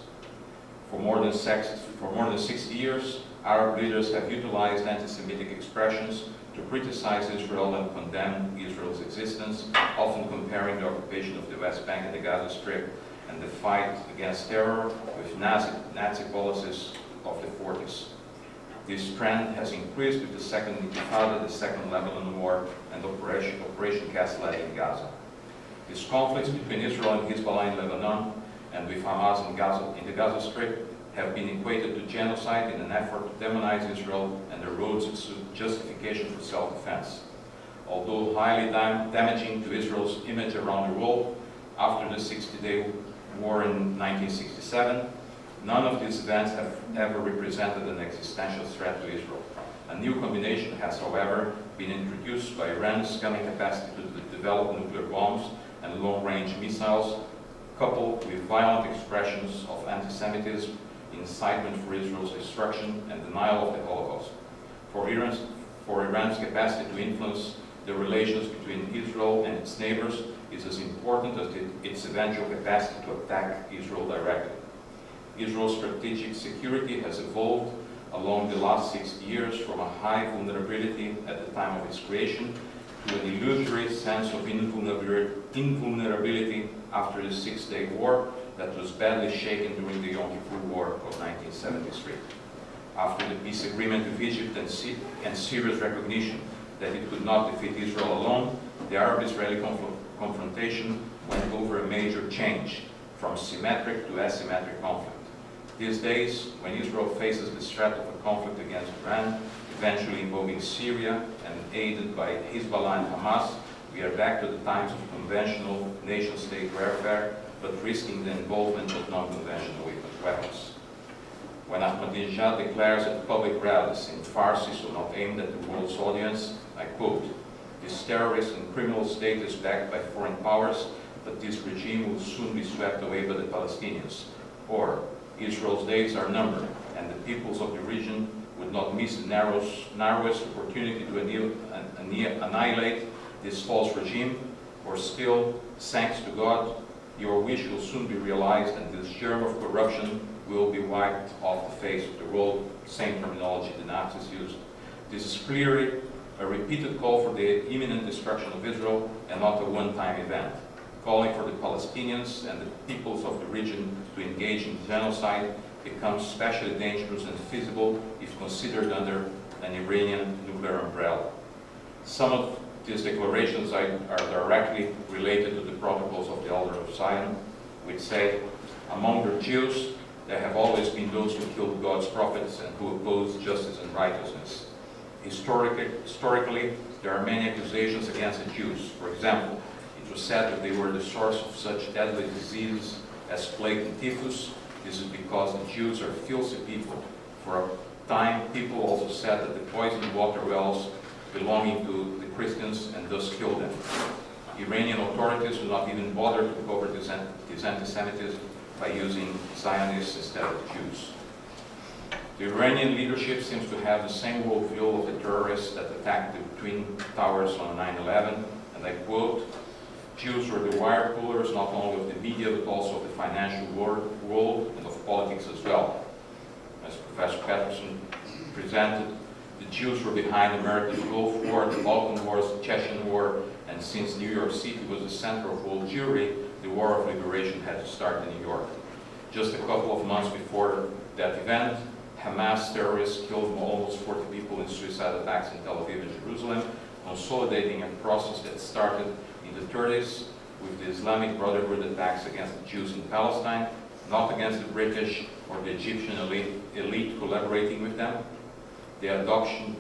For more than 60 years, Arab leaders have utilized anti-Semitic expressions to criticize Israel and condemn Israel's existence, often comparing the occupation of the West Bank and the Gaza Strip and the fight against terror with Nazi policies of the 40s. This trend has increased with the Second Intifada, the Second Lebanon War, and Operation Cast Lead in Gaza. These conflicts between Israel and Hezbollah in Lebanon and with Hamas in the Gaza Strip have been equated to genocide in an effort to demonize Israel and the roads to justification for self-defense. Although highly damaging to Israel's image around the world, after the 60-day war in 1967, none of these events have ever represented an existential threat to Israel. A new combination has, however, been introduced by Iran's gunning capacity to develop nuclear bombs and long-range missiles, coupled with violent expressions of antisemitism, incitement for Israel's destruction, and denial of the Holocaust. For Iran's capacity to influence the relations between Israel and its neighbors is as important as its eventual capacity to attack Israel directly. Israel's strategic security has evolved along the last 60 years from a high vulnerability at the time of its creation to an illusory sense of invulnerability after the Six-Day War that was badly shaken during the Yom Kippur War of 1973. After the peace agreement with Egypt and Syria's recognition that it could not defeat Israel alone, the Arab-Israeli confrontation went over a major change from symmetric to asymmetric conflict. These days, when Israel faces the threat of a conflict against Iran, eventually involving Syria and aided by Hezbollah and Hamas, we are back to the times of conventional nation-state warfare, but risking the involvement of non-conventional weapons. When Ahmadinejad declares at public rallies in Farsi, so not aimed at the world's audience, I quote, "This terrorist and criminal state is backed by foreign powers, but this regime will soon be swept away by the Palestinians," or "Israel's days are numbered, and the peoples of the region would not miss the narrowest opportunity to annihilate this false regime," or still, "Thanks to God, your wish will soon be realized and this germ of corruption will be wiped off the face of the world," same terminology the Nazis used. This is clearly a repeated call for the imminent destruction of Israel and not a one-time event. Calling for the Palestinians and the peoples of the region to engage in genocide becomes especially dangerous and feasible if considered under an Iranian nuclear umbrella. Some of these declarations are directly related to the protocols of the Elders of Zion, which say, "Among the Jews, there have always been those who killed God's prophets and who opposed justice and righteousness. Historically, there are many accusations against the Jews. For example, it was said that they were the source of such deadly diseases as plague and typhus. This is because the Jews are filthy people. For a time, people also said that the poisoned water wells belonging to the Christians and thus killed them. Iranian authorities do not even bother to cover this anti-Semitism by using Zionists instead of Jews." The Iranian leadership seems to have the same worldview of the terrorists that attacked the Twin Towers on 9/11, and I quote, "Jews were the wire pullers not only of the media but also of the financial world and of politics as well." As Professor Patterson presented, the Jews were behind America's Gulf War, the Balkan Wars, the Chechen War, and since New York City was the center of world Jewry, the War of Liberation had to start in New York. Just a couple of months before that event, Hamas terrorists killed almost 40 people in suicide attacks in Tel Aviv and Jerusalem, consolidating a process that started in the 30s with the Islamic Brotherhood attacks against the Jews in Palestine, not against the British or the Egyptian elite collaborating with them. The adoption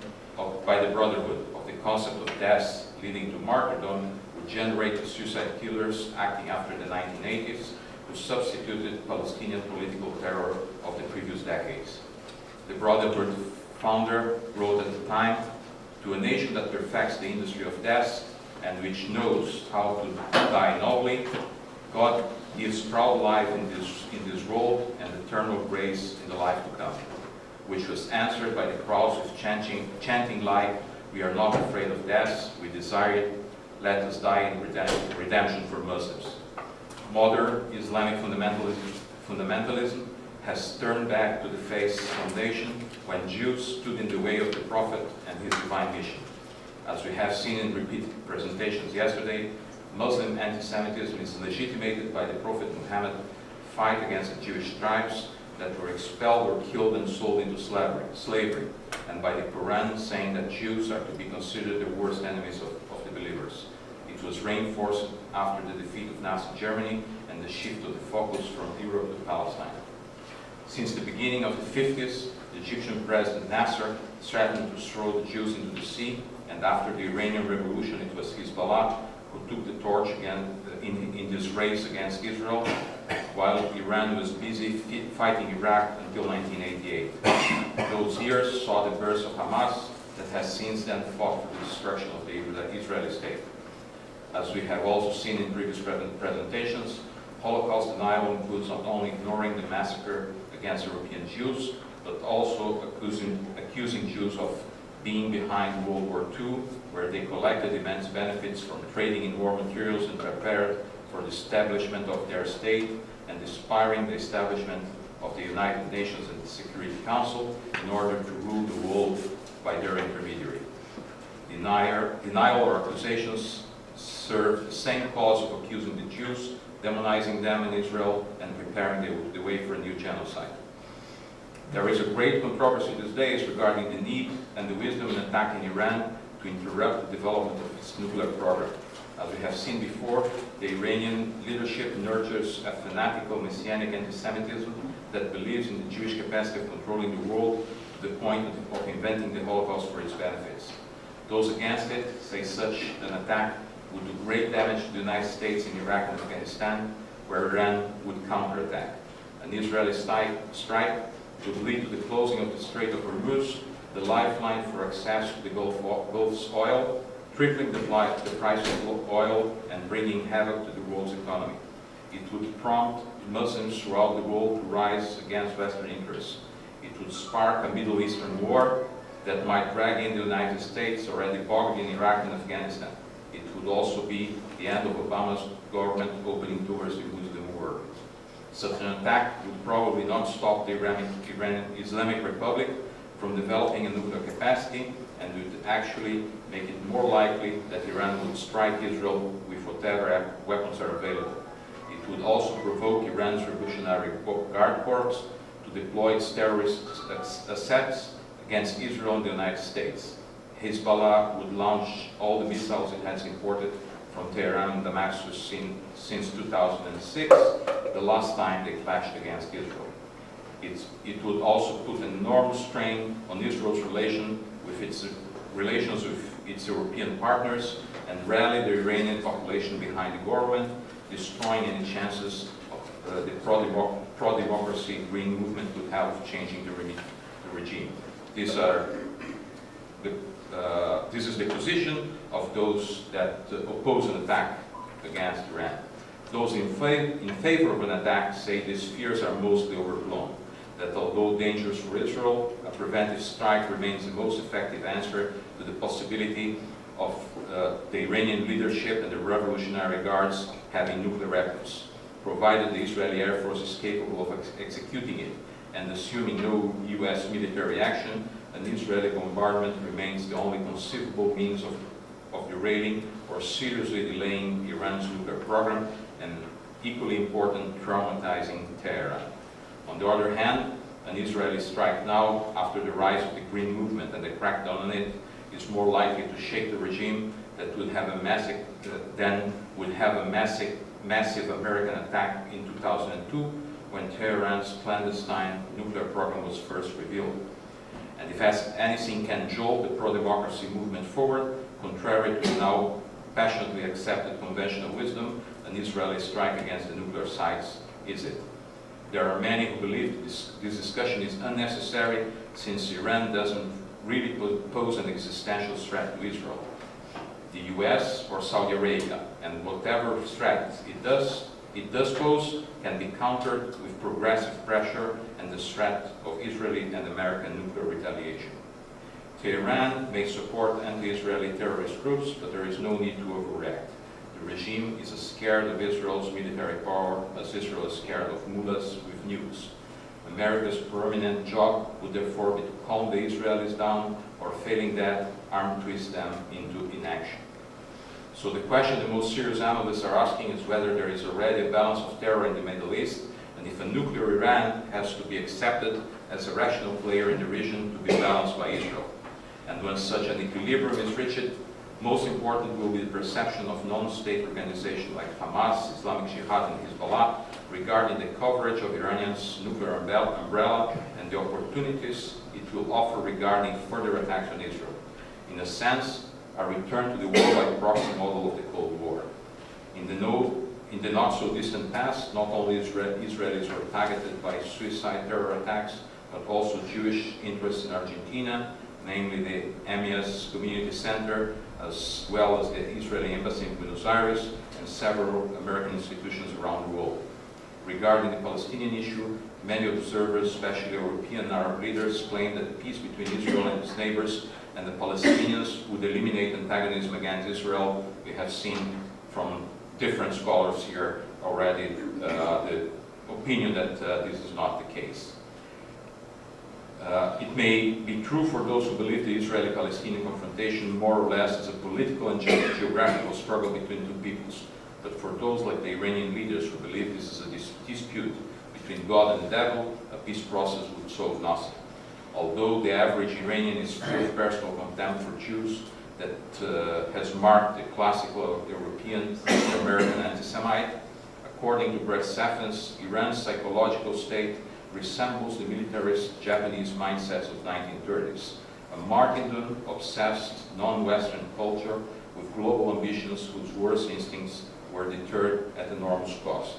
by the Brotherhood of the concept of death leading to martyrdom would generate the suicide killers acting after the 1980s, who substituted Palestinian political terror of the previous decades. The Brotherhood founder wrote at the time, "To a nation that perfects the industry of death and which knows how to die nobly, God gives proud life in this world and eternal grace in the life to come," which was answered by the crowds with chanting like, "We are not afraid of death, we desire it, let us die in redemption for Muslims." Modern Islamic fundamentalism has turned back to the faith's foundation when Jews stood in the way of the Prophet and his divine mission. As we have seen in repeated presentations yesterday, Muslim anti-Semitism is legitimated by the Prophet Muhammad fight against the Jewish tribes that were expelled or killed and sold into slavery, and by the Quran saying that Jews are to be considered the worst enemies of the believers. It was reinforced after the defeat of Nazi Germany and the shift of the focus from Europe to Palestine. Since the beginning of the 50s, the Egyptian President Nasser threatened to throw the Jews into the sea, and after the Iranian Revolution, it was Hezbollah who took the torch again in this race against Israel, while Iran was busy fighting Iraq until 1988. Those years saw the birth of Hamas, that has since then fought for the destruction of the Israeli state. As we have also seen in previous presentations, Holocaust denial includes not only ignoring the massacre against European Jews, but also accusing Jews of being behind World War II, where they collected immense benefits from trading in war materials and prepared for the establishment of their state, and aspiring the establishment of the United Nations and the Security Council in order to rule the world by their intermediary. Denial or accusations serve the same cause of accusing the Jews, demonizing them in Israel, and preparing the way for a new genocide. There is a great controversy these days regarding the need and the wisdom in attacking Iran to interrupt the development of its nuclear program. As we have seen before, the Iranian leadership nurtures a fanatical messianic antisemitism that believes in the Jewish capacity of controlling the world to the point of inventing the Holocaust for its benefits. Those against it say such an attack would do great damage to the United States in Iraq and Afghanistan, where Iran would counterattack. An Israeli strike would lead to the closing of the Strait of Hormuz, the lifeline for access to the Gulf's oil, tripling the price of oil and bringing havoc to the world's economy. It would prompt Muslims throughout the world to rise against Western interests. It would spark a Middle Eastern war that might drag in the United States, already bogged in Iraq and Afghanistan. It would also be the end of Obama's government opening doors to Muslim world. Such an attack would probably not stop the Iranian Islamic Republic from developing a nuclear capacity, and would actually make it more likely that Iran would strike Israel with whatever weapons are available. It would also provoke Iran's Revolutionary Guard Corps to deploy its terrorist assets against Israel and the United States. Hezbollah would launch all the missiles it has imported from Tehran and Damascus since 2006, the last time they clashed against Israel. It would also put an enormous strain on Israel's relations with its European partners and rally the Iranian population behind the government, destroying any chances of the pro-democracy green movement would have of changing the regime. This is the position of those that oppose an attack against Iran. Those in favor of an attack say these fears are mostly overblown, that although dangerous for Israel, a preventive strike remains the most effective answer to the possibility of the Iranian leadership and the Revolutionary Guards having nuclear weapons, provided the Israeli Air Force is capable of executing it, and assuming no US military action, an Israeli bombardment remains the only conceivable means of derailing or seriously delaying Iran's nuclear program, and equally important, traumatizing Tehran. On the other hand, an Israeli strike now, after the rise of the Green Movement and the crackdown on it, is more likely to shake the regime that would have a massive American attack in 2002, when Tehran's clandestine nuclear program was first revealed. And if anything can jolt the pro-democracy movement forward, contrary to now passionately accepted conventional wisdom, an Israeli strike against the nuclear sites is it. There are many who believe this discussion is unnecessary, since Iran doesn't really pose an existential threat to Israel, the US or Saudi Arabia, and whatever threat it does pose can be countered with progressive pressure and the threat of Israeli and American nuclear retaliation. Tehran may support anti-Israeli terrorist groups, but there is no need to overreact. The regime is as scared of Israel's military power as Israel is scared of mullahs with nukes. America's permanent job would therefore be to calm the Israelis down, or failing that, arm twist them into inaction. So the question the most serious analysts are asking is whether there is already a balance of terror in the Middle East, and if nuclear Iran has to be accepted as a rational player in the region to be balanced by Israel. And when such an equilibrium is reached, most important will be the perception of non-state organizations like Hamas, Islamic Jihad, and Hezbollah regarding the coverage of Iranian's nuclear umbrella and the opportunities it will offer regarding further attacks on Israel. In a sense, a return to the war-like proxy model of the Cold War. In the not-so-distant past, not only Israelis were targeted by suicide terror attacks, but also Jewish interests in Argentina, namely the IASA Community Center, as well as the Israeli Embassy in Buenos Aires, and several American institutions around the world. Regarding the Palestinian issue, many observers, especially European and Arab leaders, claim that peace between Israel and its neighbors and the Palestinians would eliminate antagonism against Israel. We have seen from different scholars here already the opinion that this is not the case. It may be true for those who believe the Israeli-Palestinian confrontation more or less is a political and geographical struggle between two peoples. But for those like the Iranian leaders who believe this is a dispute between God and the devil, a peace process would solve nothing. Although the average Iranian is full of personal contempt for Jews that has marked the classical European American anti-Semite, according to Brett Safran's, Iran's psychological state resembles the militarist Japanese mindsets of 1930s, a martyrdom-obsessed non-Western culture with global ambitions whose worst instincts were deterred at enormous cost.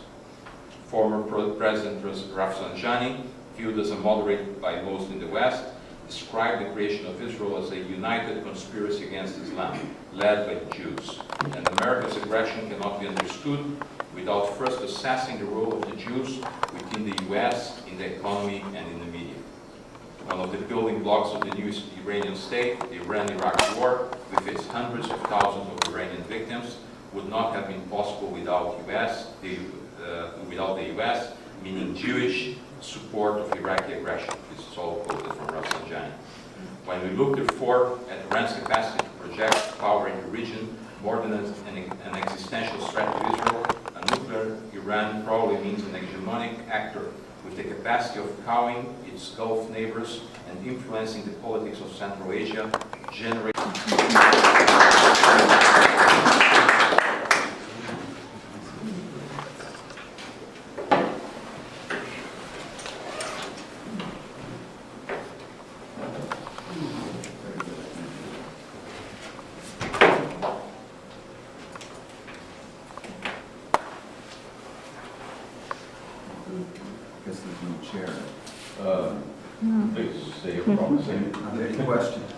Former President Rafsanjani, viewed as a moderate by most in the West, described the creation of Israel as a united conspiracy against Islam, led by the Jews. And America's aggression cannot be understood without first assessing the role of the Jews within the US, in the economy, and in the media. One of the building blocks of the new Iranian state, the Iran-Iraq War, with its hundreds of thousands of Iranian victims, would not have been possible without the US, meaning Jewish support of Iraqi aggression. This is all quoted from Rafsanjani. When we look, therefore, at Iran's capacity to project power in the region more than an existential threat to Israel, a nuclear Iran probably means an hegemonic actor with the capacity of cowing its Gulf neighbors and influencing the politics of Central Asia, generating Are there any questions?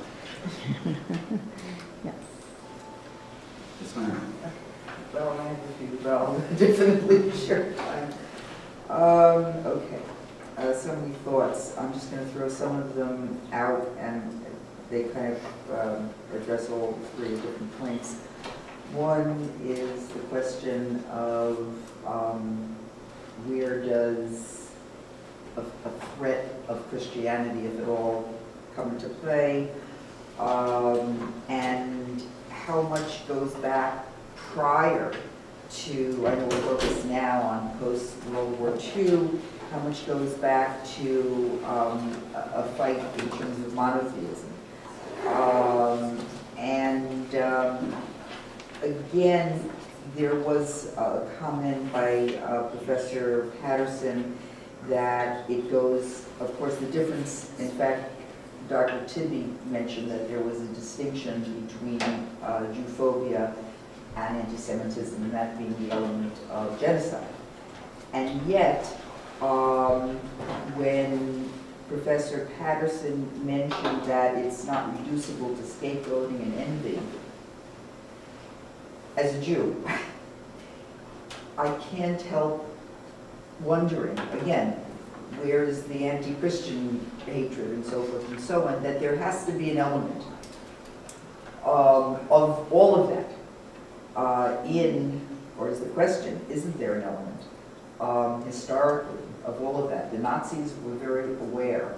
Yes. Yes, ma'am. Well, I have a few, well, definitely short time. Okay, so many thoughts. I'm just going to throw some of them out, and they kind of address all three different points. One is the question of where does a threat of Christianity, if at all, come into play, and how much goes back prior to, I know we're focused now on post-World War II, how much goes back to a fight in terms of monotheism. Again, there was a comment by Professor Patterson that it goes, of course, the difference, in fact, Dr. Tibby mentioned that there was a distinction between Jewphobia and anti-Semitism, and that being the element of genocide. And yet, when Professor Patterson mentioned that it's not reducible to scapegoating and envy, as a Jew, I can't help wondering, again, where is the anti-Christian hatred and so forth and so on, that there has to be an element of all of that or is the question, isn't there an element historically of all of that? The Nazis were very aware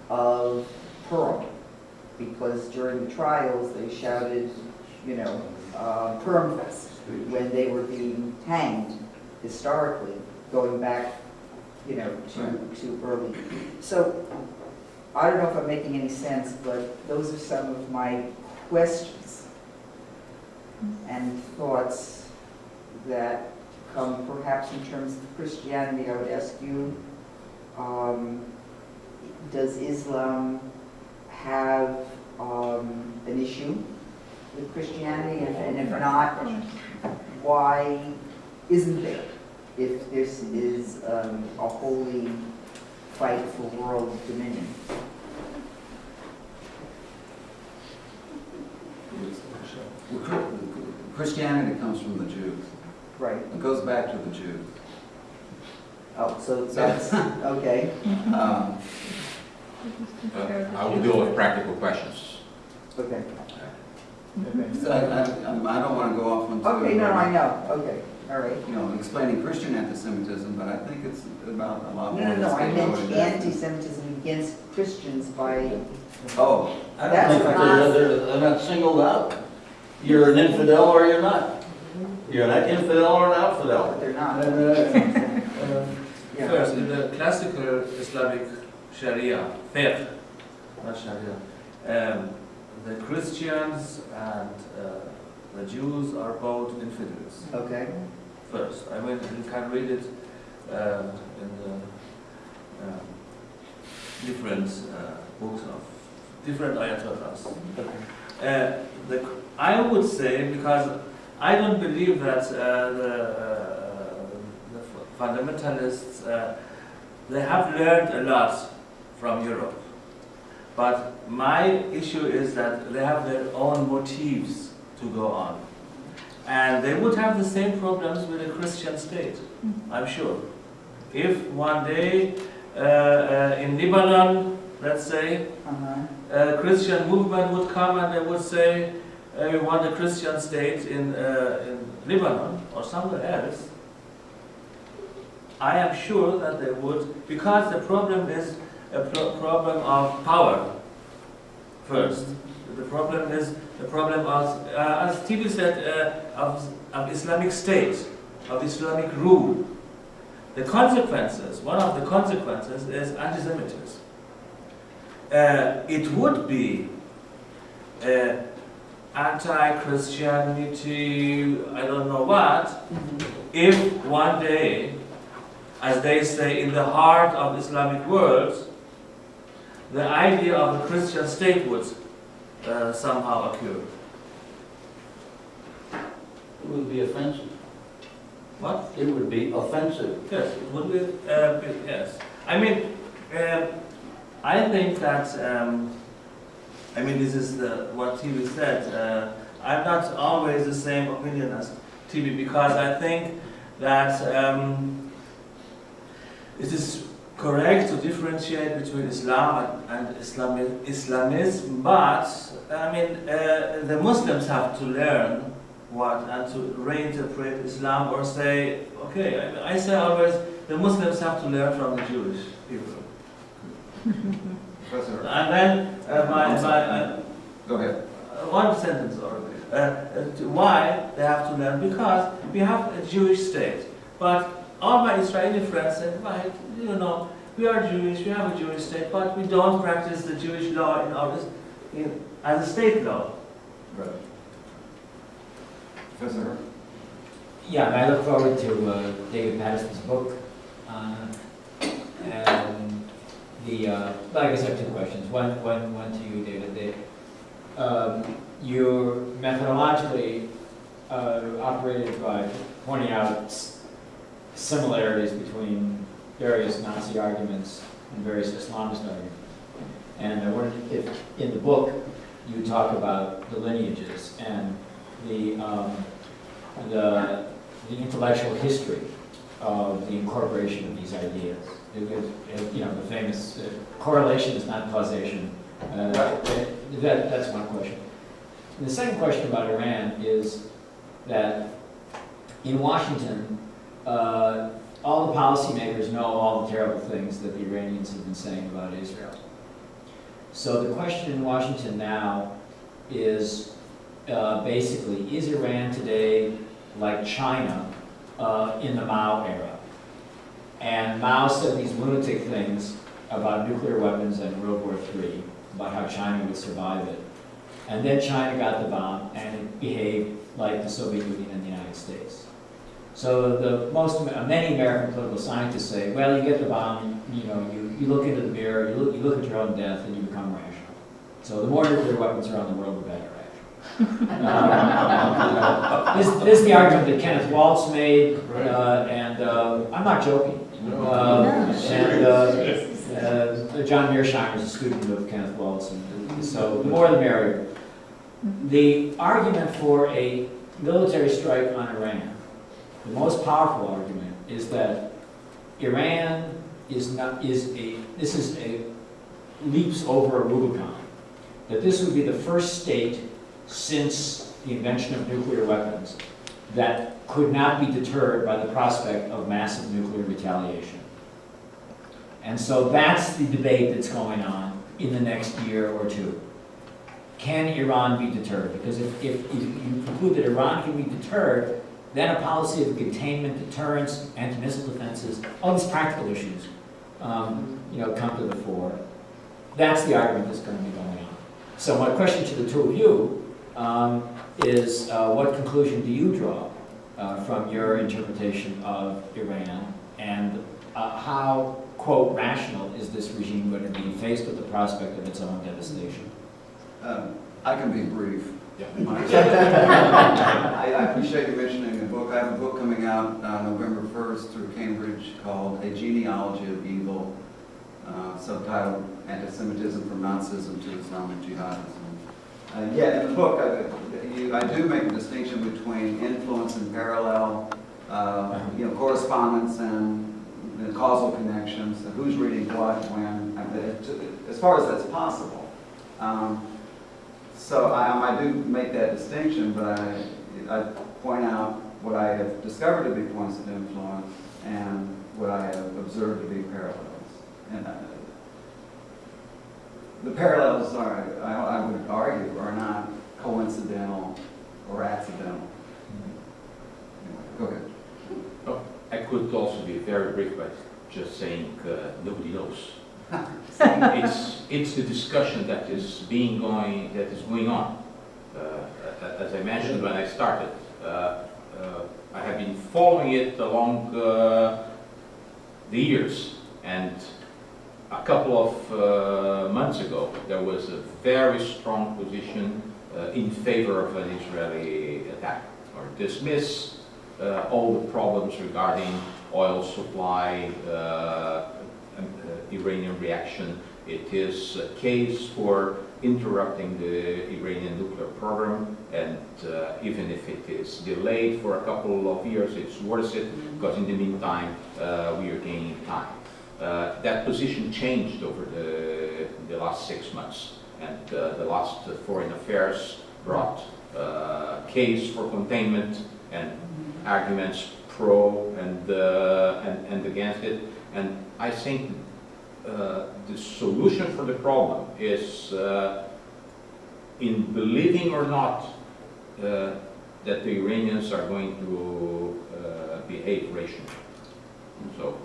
of Purim because during the trials they shouted, you know, Purimfest when they were being hanged historically, going back you know, too early. So I don't know if I'm making any sense, but those are some of my questions and thoughts that come perhaps in terms of Christianity. I would ask you, does Islam have an issue with Christianity? And if not, why isn't there? If this is a holy fight for world dominion. Christianity comes from the Jews. Right. It goes back to the Jews. Oh, so that's, okay. I will deal with practical questions. Okay. So I don't want to go off on Okay, no, I know. Okay, all right. you know, explaining Christian anti-Semitism, but I think it's about a lot more. No, than I saying what meant it is. anti-Semitism against Christians by, Oh, I don't That's think not- they're not singled out. You're an infidel or you're not. You're an infidel or an outfidel. but they're not. Yeah. First, in the classical Islamic Sharia, fiqh, not Sharia, the Christians and the Jews are both infidels. Okay. First, I mean, you can read it in the different books of different ayatollahs. I would say, because I don't believe that the fundamentalists, they have learned a lot from Europe. But my issue is that they have their own motives to go on. And they would have the same problems with a Christian state, I'm sure. If one day in Lebanon, let's say, a Christian movement would come and they would say, we want a Christian state in Lebanon or somewhere else, I am sure that they would, because the problem is a problem of power first. The problem is the problem of, as Tibi said, of Islamic state, of Islamic rule. The consequences, one of the consequences is anti-Semitism. It would be anti-Christianity, I don't know what, if one day, as they say, in the heart of Islamic world, the idea of a Christian state would somehow occur. It would be offensive. What? It would be offensive. Yes, it would be, yes. I mean, I think that, I mean, this is what TV said. I'm not always the same opinion as TV, because I think that it is correct to differentiate between Islam and Islamism, but I mean, the Muslims have to learn what and to reinterpret Islam, or say, okay, I say always, the Muslims have to learn from the Jewish people. Professor. And then Go ahead. one sentence already. Why they have to learn? Because we have a Jewish state, but all my Israeli friends said, right, you know, we are Jewish, we have a Jewish state, but we don't practice the Jewish law in our, as a state law. Right. Professor. Yeah, and I look forward to David Patterson's book. And well, I guess I have two questions. One to you, David. You're methodologically operated by pointing out similarities between various Nazi arguments and various Islamist arguments. And I wondered if in the book you talk about the lineages and the intellectual history of the incorporation of these ideas. You know, the famous correlation is not causation. That's one question. And the second question about Iran is that in Washington, all the policymakers know all the terrible things that the Iranians have been saying about Israel. So the question in Washington now is basically, is Iran today like China in the Mao era? And Mao said these lunatic things about nuclear weapons and World War III, about how China would survive it. And then China got the bomb, and it behaved like the Soviet Union and the United States. So many American political scientists say, well, you get the bomb, you look into the mirror, you look at your own death, and you become rational. So the more nuclear weapons around the world, the better, actually. This is the argument that Kenneth Waltz made, and I'm not joking. John Mearsheimer is a student of Kenneth Waltz, and so the more the merrier. The argument for a military strike on Iran, the most powerful argument, is that Iran leaps over a Rubicon. That this would be the first state since the invention of nuclear weapons that could not be deterred by the prospect of massive nuclear retaliation. And so that's the debate that's going on in the next year or two. Can Iran be deterred? Because if you conclude that Iran can be deterred, then a policy of containment, deterrence, anti-missile defenses, all these practical issues, come to the fore. That's the argument that's going to be going on. So my question to the two of you is, what conclusion do you draw from your interpretation of Iran, and how, quote, rational is this regime going to be faced with the prospect of its own devastation? I can be brief. Yeah. I appreciate you mentioning the book. I have a book coming out November 1st through Cambridge called A Genealogy of Evil, subtitled Antisemitism from Nazism to Islamic Jihadism. In the book, I do make a distinction between influence and parallel, correspondence and causal connections, and who's reading what, when, as far as that's possible. So I do make that distinction, but I point out what I have discovered to be points of influence and what I have observed to be parallels. And the parallels are, I would argue, are not coincidental or accidental. Go ahead. Oh, I could also be very brief by just saying nobody knows. It's the discussion that is going on. As I mentioned when I started, I have been following it along the years, and a couple of months ago there was a very strong position in favor of an Israeli attack, or dismiss all the problems regarding oil supply, Iranian reaction. It is a case for interrupting the Iranian nuclear program, and even if it is delayed for a couple of years, it's worth it, because in the meantime we are gaining time. That position changed over the last 6 months, and the last foreign affairs brought case for containment and arguments pro and against it. And I think the solution for the problem is in believing or not that the Iranians are going to behave rationally. So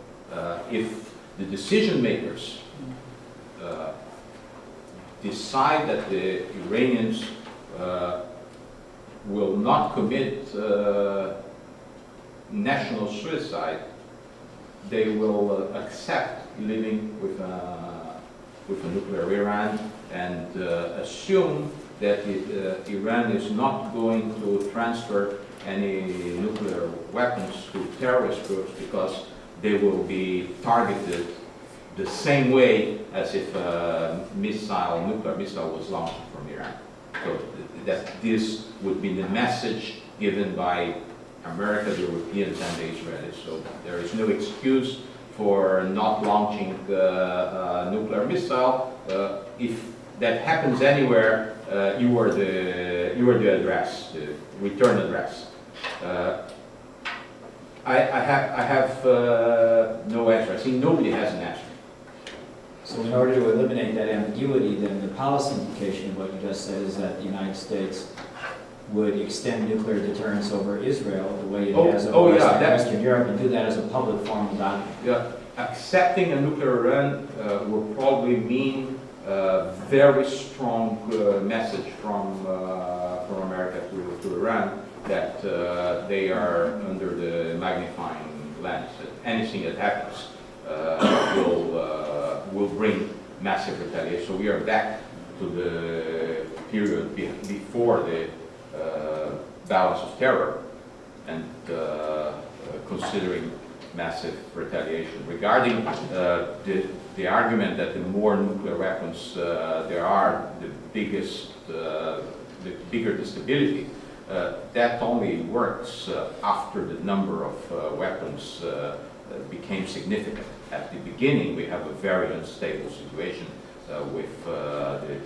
if the decision makers decide that the Iranians will not commit national suicide, they will accept living with a nuclear Iran and assume that Iran is not going to transfer any nuclear weapons to terrorist groups, because they will be targeted the same way as if a nuclear missile was launched from Iran. So that this would be the message given by America, the Europeans, and the Israelis. So there is no excuse for not launching a nuclear missile. If that happens anywhere, you are the address, the return address. I have no answer. I think nobody has an answer. So in order to eliminate that ambiguity, then the policy implication of what you just said is that the United States would extend nuclear deterrence over Israel the way it Oh, has oh, over yeah, Western Europe, and do that as a public formal document. Yeah, accepting a nuclear Iran will probably mean a very strong message from America to Iran that they are under the magnifying lens. That anything that happens will bring massive retaliation. So we are back to the period before the balance of terror and considering massive retaliation. Regarding the argument that the more nuclear weapons there are, the bigger the stability, that only works after the number of weapons became significant. At the beginning, we have a very unstable situation with the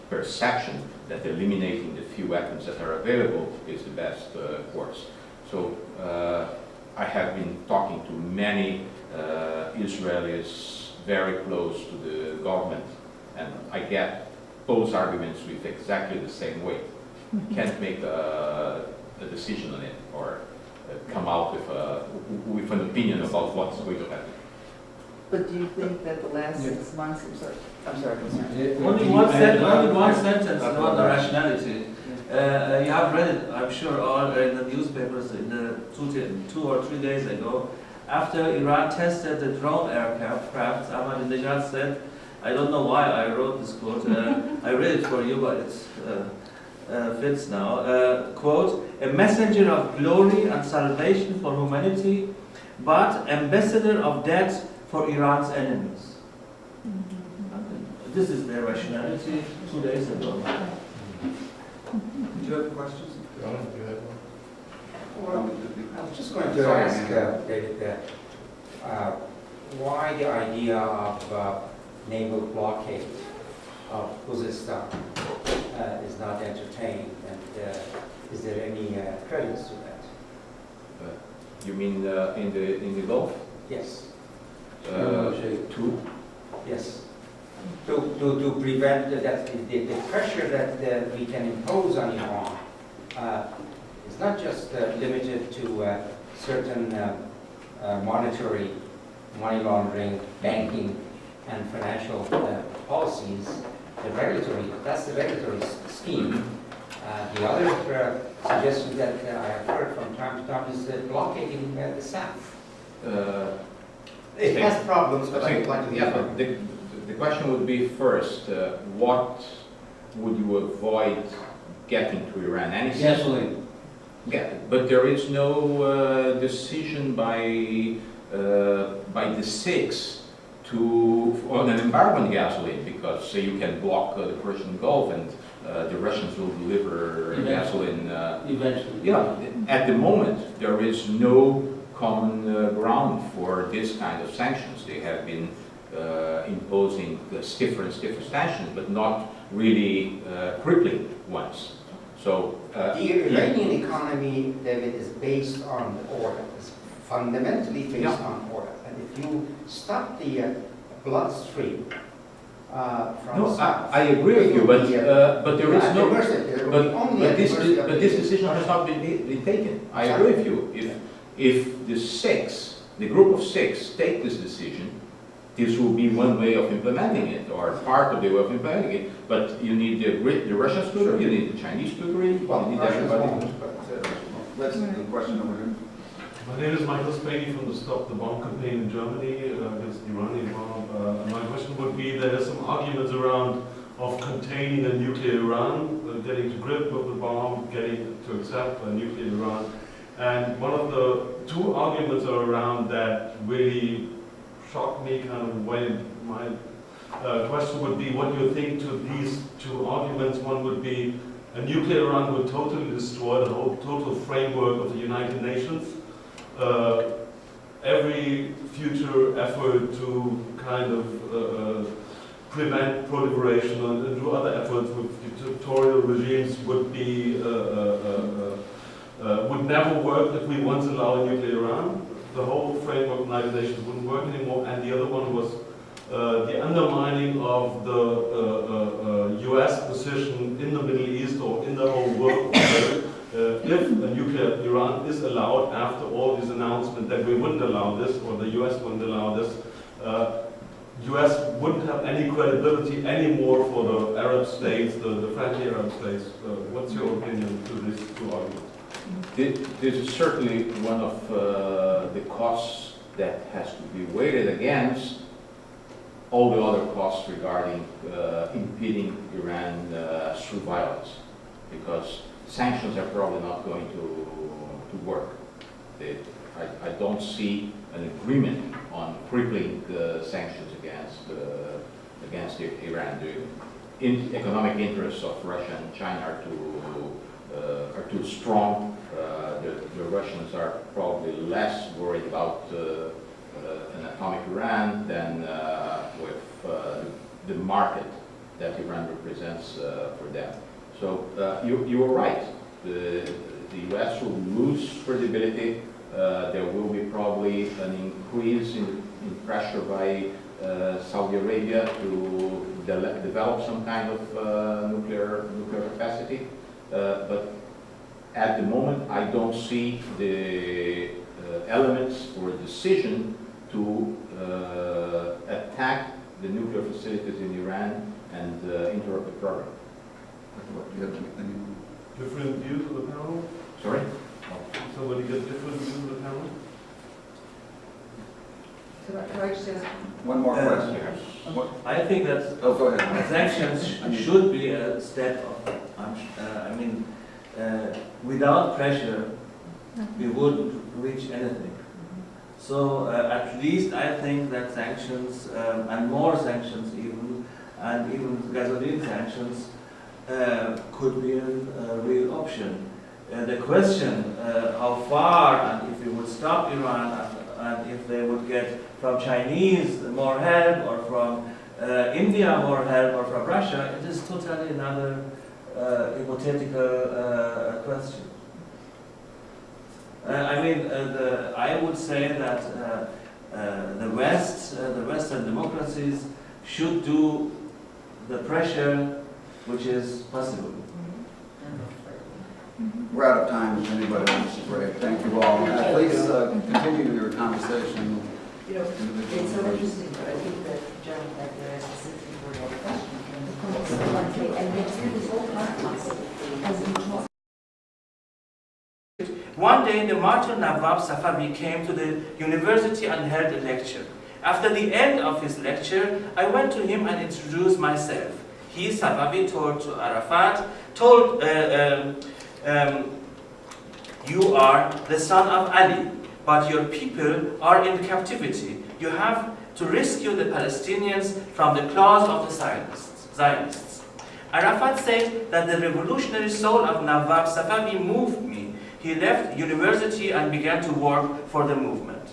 perception that eliminating the few weapons that are available is the best course. So I have been talking to many Israelis very close to the government, and I get those arguments with exactly the same weight. Can't make a decision on it or come out with an opinion about what's going to happen. But do you think that the last 6 months, I'm sorry. Only one sentence on the rationality. You have read it, I'm sure, all in the newspapers in the 2 or 3 days ago. After Iran tested the drone aircraft, Ahmadinejad said, I don't know why I wrote this quote, I read it for you, but it fits now. Quote, a messenger of glory and salvation for humanity, but ambassador of death for Iran's enemies. This is their rationality 2 days ago. Do you have questions? Well, I was just going to ask David why the idea of naval blockade of Uzbekistan is not entertained, and is there any credence to that? You mean in the Gulf? Yes. Two? Yes. To prevent that the pressure that we can impose on Iran is not just limited to certain monetary, money laundering, banking, and financial policies. That's the regulatory scheme. The other suggestion that I have heard from time to time is blockading the south. It has problems, but I'd like to hear. The question would be first, what would you avoid getting to Iran? Anything? Gasoline. Yeah, but there is no decision by the six on an embargo on gasoline, because you can block the Persian Gulf and the Russians will deliver gasoline. Eventually. Yeah, at the moment there is no common ground for this kind of sanctions. They have been imposing stiffer and stiffer sanctions, but not really crippling ones. So the Iranian economy, David, is based on oil. It's fundamentally based on oil. And if you stop the bloodstream from no, south, I agree with you, but there is no. But this decision has not been taken. I agree with you. If the group of six take this decision, this will be one way of implementing it, or part of the way of implementing it. But you need the Russians to agree, you need the Chinese to agree, you need everybody. Let's the question over here. My name is Michael Spaney from the Stop the Bomb campaign in Germany against the Iranian bomb. My question would be, there are some arguments around of containing a nuclear Iran, getting to grip with the bomb, getting to accept a nuclear Iran. And one of the two arguments are around that really shocked me kind of way. My question would be, what do you think to these two arguments? One would be, a nuclear Iran would totally destroy the whole total framework of the United Nations. Every future effort to kind of prevent proliferation and do other efforts with dictatorial regimes would be would never work if we once allow a nuclear Iran. The whole framework of the United Nations wouldn't work anymore. And the other one was the undermining of the US position in the Middle East or in the whole world. If a nuclear Iran is allowed after all these announcements that we wouldn't allow this, or the US wouldn't allow this, US wouldn't have any credibility anymore for the Arab states, the friendly Arab states. What's your opinion to these two arguments? This is certainly one of the costs that has to be weighted against all the other costs regarding impeding Iran through violence, because sanctions are probably not going to work. I don't see an agreement on crippling the sanctions against Iran. The economic interests of Russia and China are too strong. The Russians are probably less worried about an atomic Iran than with the market that Iran represents for them. So you are right. The U.S. will lose credibility. There will be probably an increase in pressure by Saudi Arabia to develop some kind of nuclear capacity. But at the moment, I don't see the elements for a decision to attack the nuclear facilities in Iran and interrupt the program. Do you have anything? Different views of the panel? Sorry? Somebody get different views of the panel? Can I just ask? One more question. I think that Oh, go ahead. sanctions should be a step of, without pressure, we wouldn't reach anything. So at least I think that sanctions, and more sanctions even, and even gasoline sanctions, could be a real option. The question, how far, and if we would stop Iran, and if they would get from Chinese more help, or from India more help, or from Russia, it is totally another hypothetical question. I would say that the Western democracies should do the pressure which is possible. We're out of time if anybody wants to break. Thank you all. Please continue your conversation. You know, it's so interesting, but I think that John back there asked a 64-year question. And yet through this whole conference, as we talk. One day, the martyr Nawab Safavi came to the university and held a lecture. After the end of his lecture, I went to him and introduced myself. He, Safavi, told to Arafat, you are the son of Ali, but your people are in captivity. You have to rescue the Palestinians from the claws of the Zionists. Arafat said that the revolutionary soul of Nawab Safavi moved me. He left university and began to work for the movement.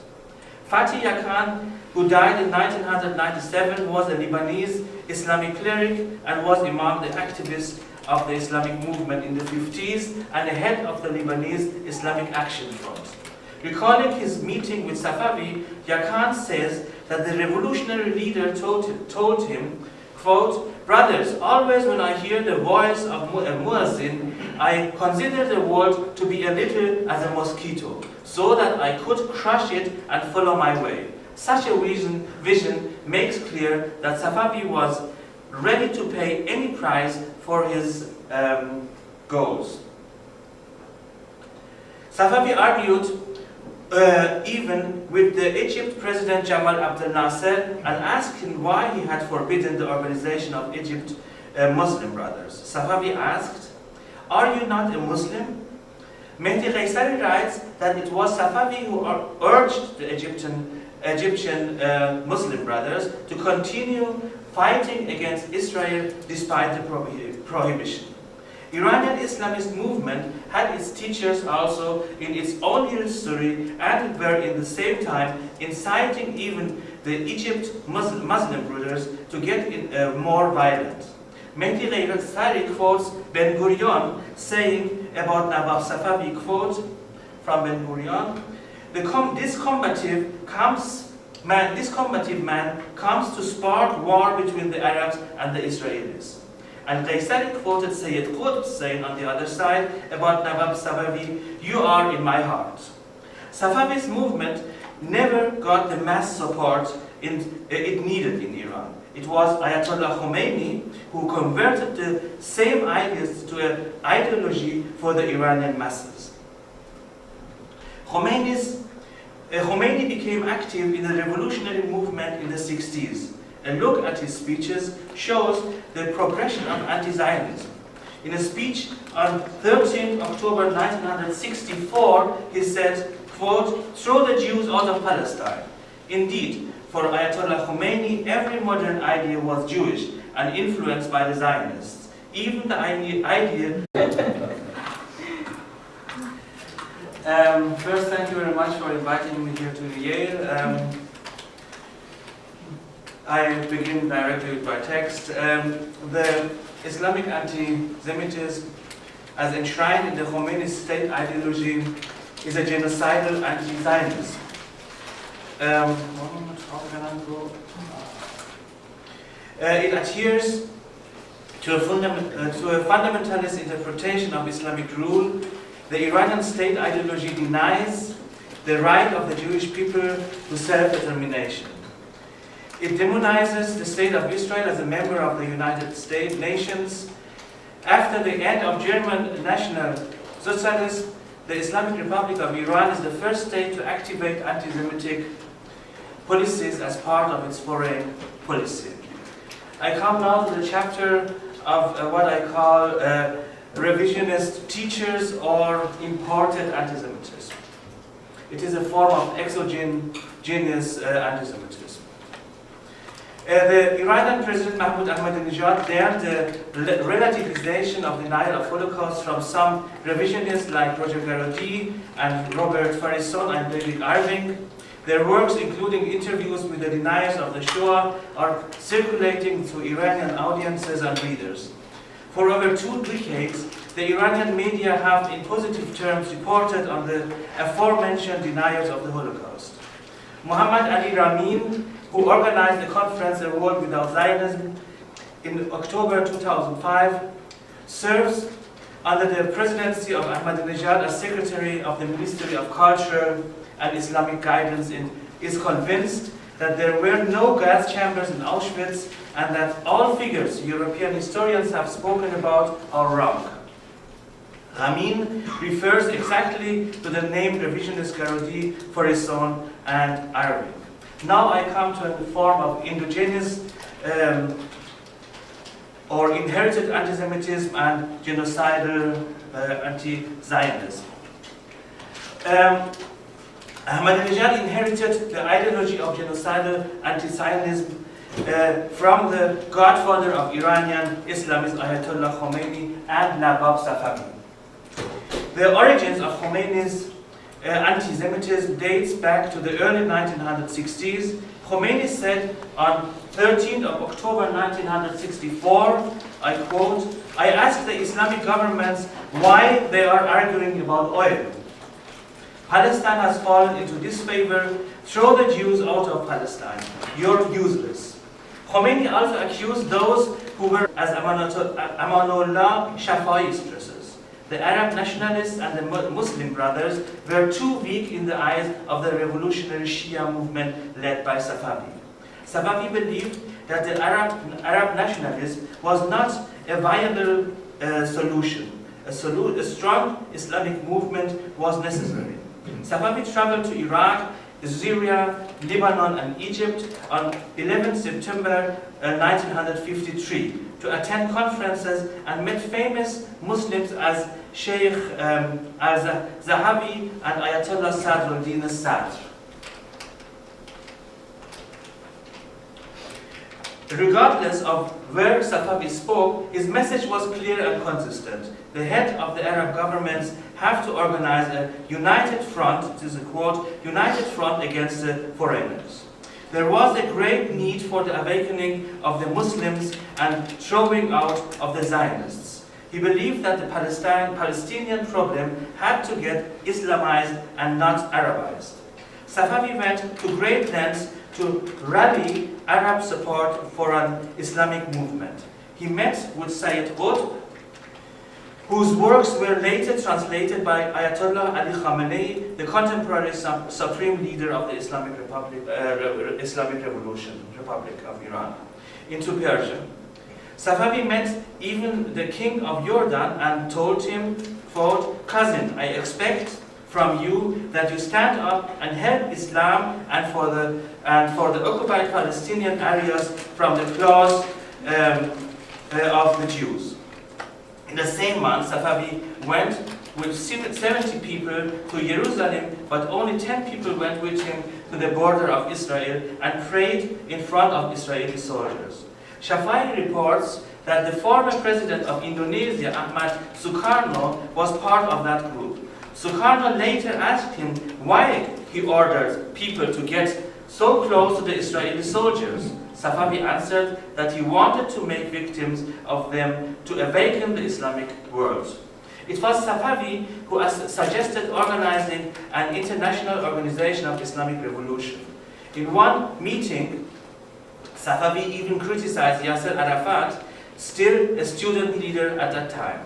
Fatih Yakan, who died in 1997, was a Lebanese Islamic cleric and was among the activists of the Islamic movement in the 50s and the head of the Lebanese Islamic Action Front. Recalling his meeting with Safavi, Yakan says that the revolutionary leader told him, quote, "Brothers, always when I hear the voice of a muezzin, I consider the world to be a little as a mosquito, so that I could crush it and follow my way." Such a vision makes clear that Safavi was ready to pay any price for his goals. Safavi argued even with the Egypt President Jamal Abdel Nasser and asked him why he had forbidden the organization of Egypt Muslim Brothers. Safavi asked, "Are you not a Muslim?" Mehdi Qaisari writes that it was Safavi who urged the Egyptian Muslim Brothers to continue fighting against Israel despite the prohibition. Iranian Islamist movement had its teachers also in its own history and were in the same time inciting even the Egypt Muslim Brothers to get more violent. Mehdi Qaisari quotes Ben Gurion saying about Nawab Safavi, quote from Ben Gurion, this combative man comes to spark war between the Arabs and the Israelis. Al-Qaisari quoted Sayyid Qutb saying on the other side about Nawab Safavi, "You are in my heart." Safavi's movement never got the mass support it needed in Iran. It was Ayatollah Khomeini who converted the same ideas to an ideology for the Iranian masses. Khomeini became active in the revolutionary movement in the 60s. A look at his speeches shows the progression of anti-Zionism. In a speech on 13 October 1964, he said, quote, "Throw the Jews out of Palestine." Indeed, for Ayatollah Khomeini, every modern idea was Jewish and influenced by the Zionists. Even the idea... First, thank you very much for inviting me here to Yale. I begin directly with my text. The Islamic anti-Semitism, as enshrined in the Khomeini state ideology, is a genocidal anti-Zionism. It adheres to a fundamentalist interpretation of Islamic rule. The Iranian state ideology denies the right of the Jewish people to self-determination. It demonizes the state of Israel as a member of the United Nations. After the end of German National Socialism, the Islamic Republic of Iran is the first state to activate anti-Semitic policies as part of its foreign policy. I come now to the chapter of what I call revisionist teachers or imported anti-Semitism. It is a form of exogenous anti-Semitism. The Iranian President Mahmoud Ahmadinejad learned the relativization of denial of Holocaust from some revisionists like Roger Garaudy and Robert Farison and David Irving. Their works, including interviews with the deniers of the Shoah, are circulating through Iranian audiences and readers. For over 2 decades, the Iranian media have, in positive terms, reported on the aforementioned deniers of the Holocaust. Muhammad Ali Ramin, who organized the conference A World Without Zionism in October 2005, serves under the presidency of Ahmadinejad as Secretary of the Ministry of Culture and Islamic Guidance and is convinced that there were no gas chambers in Auschwitz and that all figures European historians have spoken about are wrong. Ramin refers exactly to the named revisionist Garaudy, Farison, and Irving. Now I come to a form of endogenous or inherited anti-Semitism and genocidal anti-Zionism. Ahmadinejad inherited the ideology of genocidal anti-Zionism from the godfather of Iranian Islamism, Ayatollah Khomeini, and Nawab Safavi. The origins of Khomeini's anti-Semitism dates back to the early 1960s. Khomeini said on 13th of October 1964, I quote, "I ask the Islamic governments why they are arguing about oil. Palestine has fallen into disfavor. Throw the Jews out of Palestine. You're useless." Khomeini also accused those who were, as Amanullah Shafai stresses, the Arab nationalists and the Muslim brothers were too weak in the eyes of the revolutionary Shia movement led by Safavi. Safavi believed that the Arab nationalism was not a viable solution. A strong Islamic movement was necessary. Safavi traveled to Iraq, Syria, Lebanon, and Egypt on 11 September 1953 to attend conferences and met famous Muslims as Sheikh al-Zahabi and Ayatollah Sadruddin al-Sadr. Regardless of where Safavi spoke, his message was clear and consistent. The head of the Arab governments have to organize a united front, it is a quote, united front against the foreigners. There was a great need for the awakening of the Muslims and throwing out of the Zionists. He believed that the Palestinian problem had to get Islamized and not Arabized. Safavi went to great lengths to rally Arab support for an Islamic movement. he met with Sayyid Qutb, whose works were later translated by Ayatollah Ali Khamenei, the contemporary supreme leader of the Islamic Republic of Iran, into Persian. Safavi met even the king of Jordan and told him, quote, "Cousin, I expect from you that you stand up and help Islam and for the occupied Palestinian areas from the claws of the Jews." In the same month, Safavi went with 70 people to Jerusalem, but only 10 people went with him to the border of Israel and prayed in front of Israeli soldiers. Shafai reports that the former president of Indonesia, Ahmad Sukarno, was part of that group. Sukarno later asked him why he ordered people to get so close to the Israeli soldiers. Safavi answered that he wanted to make victims of them to awaken the Islamic world. It was Safavi who suggested organizing an international organization of Islamic revolution. In one meeting, Safavi even criticized Yasser Arafat, still a student leader at that time.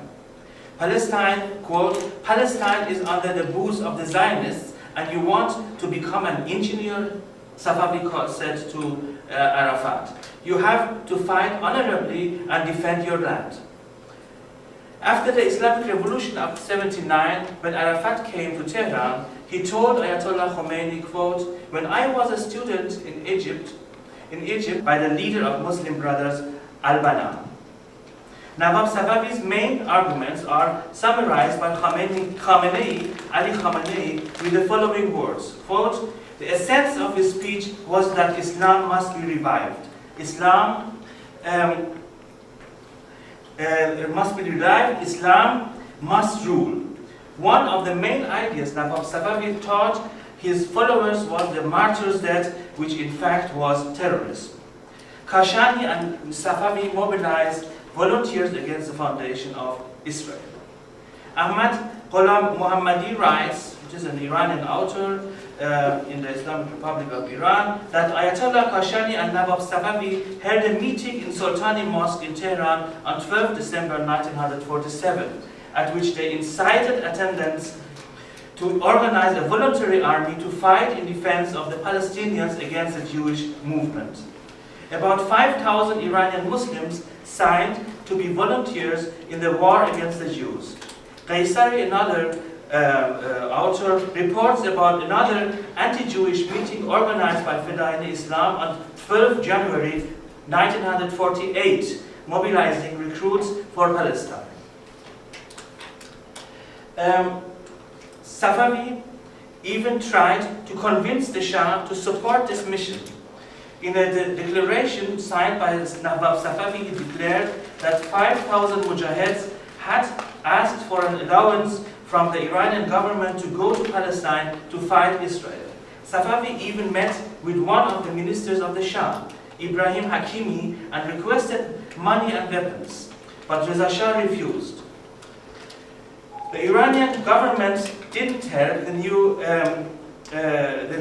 Palestine, quote, "Palestine is under the boots of the Zionists, and you want to become an engineer?" Safavi said to Arafat, "You have to fight honorably and defend your land." After the Islamic Revolution of '79, when Arafat came to Tehran, he told Ayatollah Khomeini, quote, "When I was a student in Egypt by the leader of Muslim Brothers, Al-Banna." Nawab Safavi's main arguments are summarized by Ali Khamenei, with the following words, quote, "The essence of his speech was that Islam must be revived. Islam must be revived. Islam must rule." One of the main ideas Nawab Safavi taught his followers was the martyr's death, which in fact was terrorism. Kashani and Safavi mobilized volunteers against the foundation of Israel. Ahmad Ghulam Muhammadi writes, which is an Iranian author in the Islamic Republic of Iran, that Ayatollah Kashani and Nawab Safavi held a meeting in Sultani Mosque in Tehran on 12 December 1947, at which they incited attendants to organize a voluntary army to fight in defense of the Palestinians against the Jewish movement. About 5,000 Iranian Muslims signed to be volunteers in the war against the Jews. Qaisari, another author, reports about another anti-Jewish meeting organized by Fedayine Islam on 12 January 1948, mobilizing recruits for Palestine. Safavi even tried to convince the Shah to support this mission. In a declaration signed by Nawab Safavi, he declared that 5,000 mujahids had asked for an allowance from the Iranian government to go to Palestine to fight Israel. Safavi even met with one of the ministers of the Shah, Ibrahim Hakimi, and requested money and weapons, but Reza Shah refused. The Iranian government didn't help the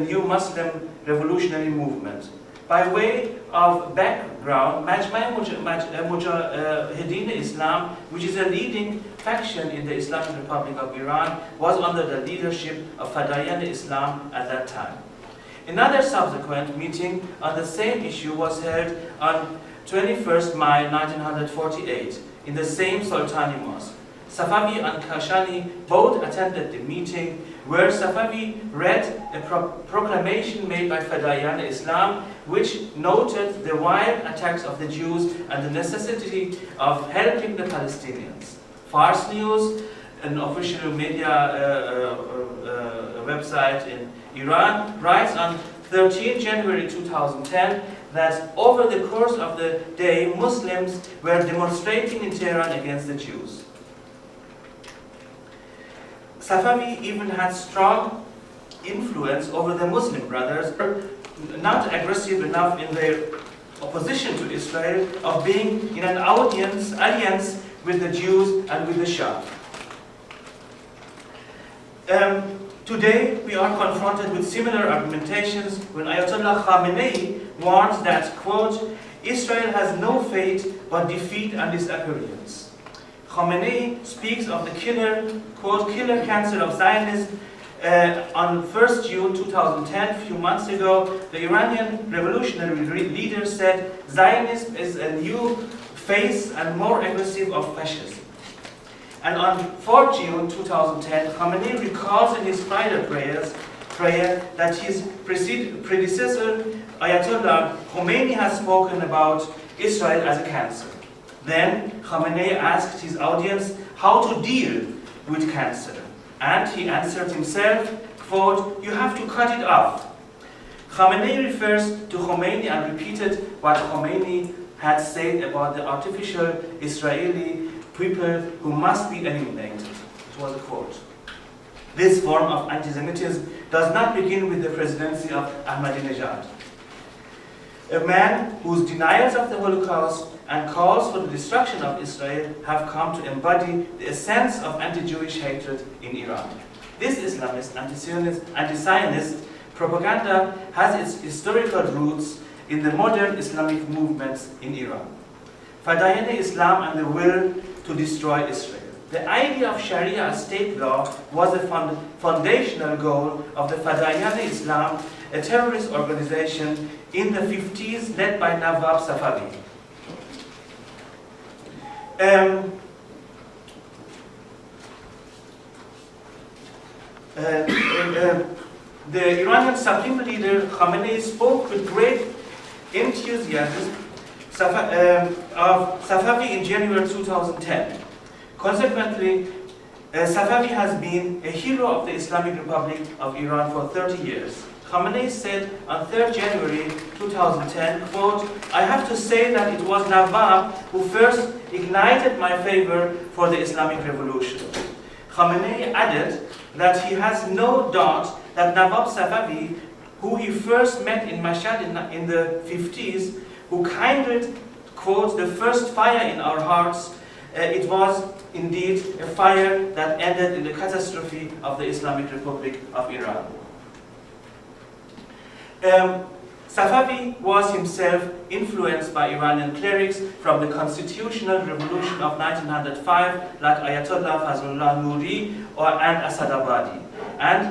new Muslim revolutionary movement. By way of background, Majma' Mujahideen Islam, which is a leading faction in the Islamic Republic of Iran, was under the leadership of Fedayine Islam at that time. Another subsequent meeting on the same issue was held on 21st May 1948 in the same Sultani Mosque. Safavi and Kashani both attended the meeting, where Safavi read a proclamation made by Fedayine Islam, which noted the wild attacks of the Jews and the necessity of helping the Palestinians. Fars News, an official media website in Iran, writes on 13 January 2010 that over the course of the day, Muslims were demonstrating in Tehran against the Jews. Safavi even had strong influence over the Muslim brothers, not aggressive enough in their opposition to Israel, of being in an alliance with the Jews and with the Shah. Today, we are confronted with similar argumentations when Ayatollah Khamenei warns that, quote, Israel has no fate but defeat and disappearance. Khamenei speaks of the killer, quote, killer cancer of Zionism. On 1st June 2010, a few months ago, the Iranian revolutionary leader said Zionism is a new face and more aggressive of fascism. And on 4th June 2010, Khamenei recalls in his prayer that his predecessor, Ayatollah Khomeini, has spoken about Israel as a cancer. Then Khamenei asked his audience how to deal with cancer. And he answered himself, quote, "You have to cut it off." Khamenei refers to Khomeini and repeated what Khomeini had said about the artificial Israeli people who must be eliminated. It was a quote. This form of anti-Semitism does not begin with the presidency of Ahmadinejad, a man whose denials of the Holocaust and calls for the destruction of Israel have come to embody the essence of anti-Jewish hatred in Iran. This Islamist, anti-Zionist propaganda has its historical roots in the modern Islamic movements in Iran. Fedayine Islam and the will to destroy Israel. The idea of Sharia state law was a foundational goal of the Fedayine Islam, a terrorist organization in the 50s led by Nawab Safavi. The Iranian Supreme Leader Khamenei spoke with great enthusiasm of Safavi in January 2010. Consequently, Safavi has been a hero of the Islamic Republic of Iran for 30 years. Khamenei said on 3rd January 2010, quote, "I have to say that it was Nawab who first ignited my favor for the Islamic Revolution." Khamenei added that he has no doubt that Nawab Safavi, who he first met in Mashhad in the 50s, who kindled, quote, "the first fire in our hearts," it was indeed a fire that ended in the catastrophe of the Islamic Republic of Iran. Safavi was himself influenced by Iranian clerics from the constitutional revolution of 1905, like Ayatollah Fazlullah Nuri and Asadabadi, and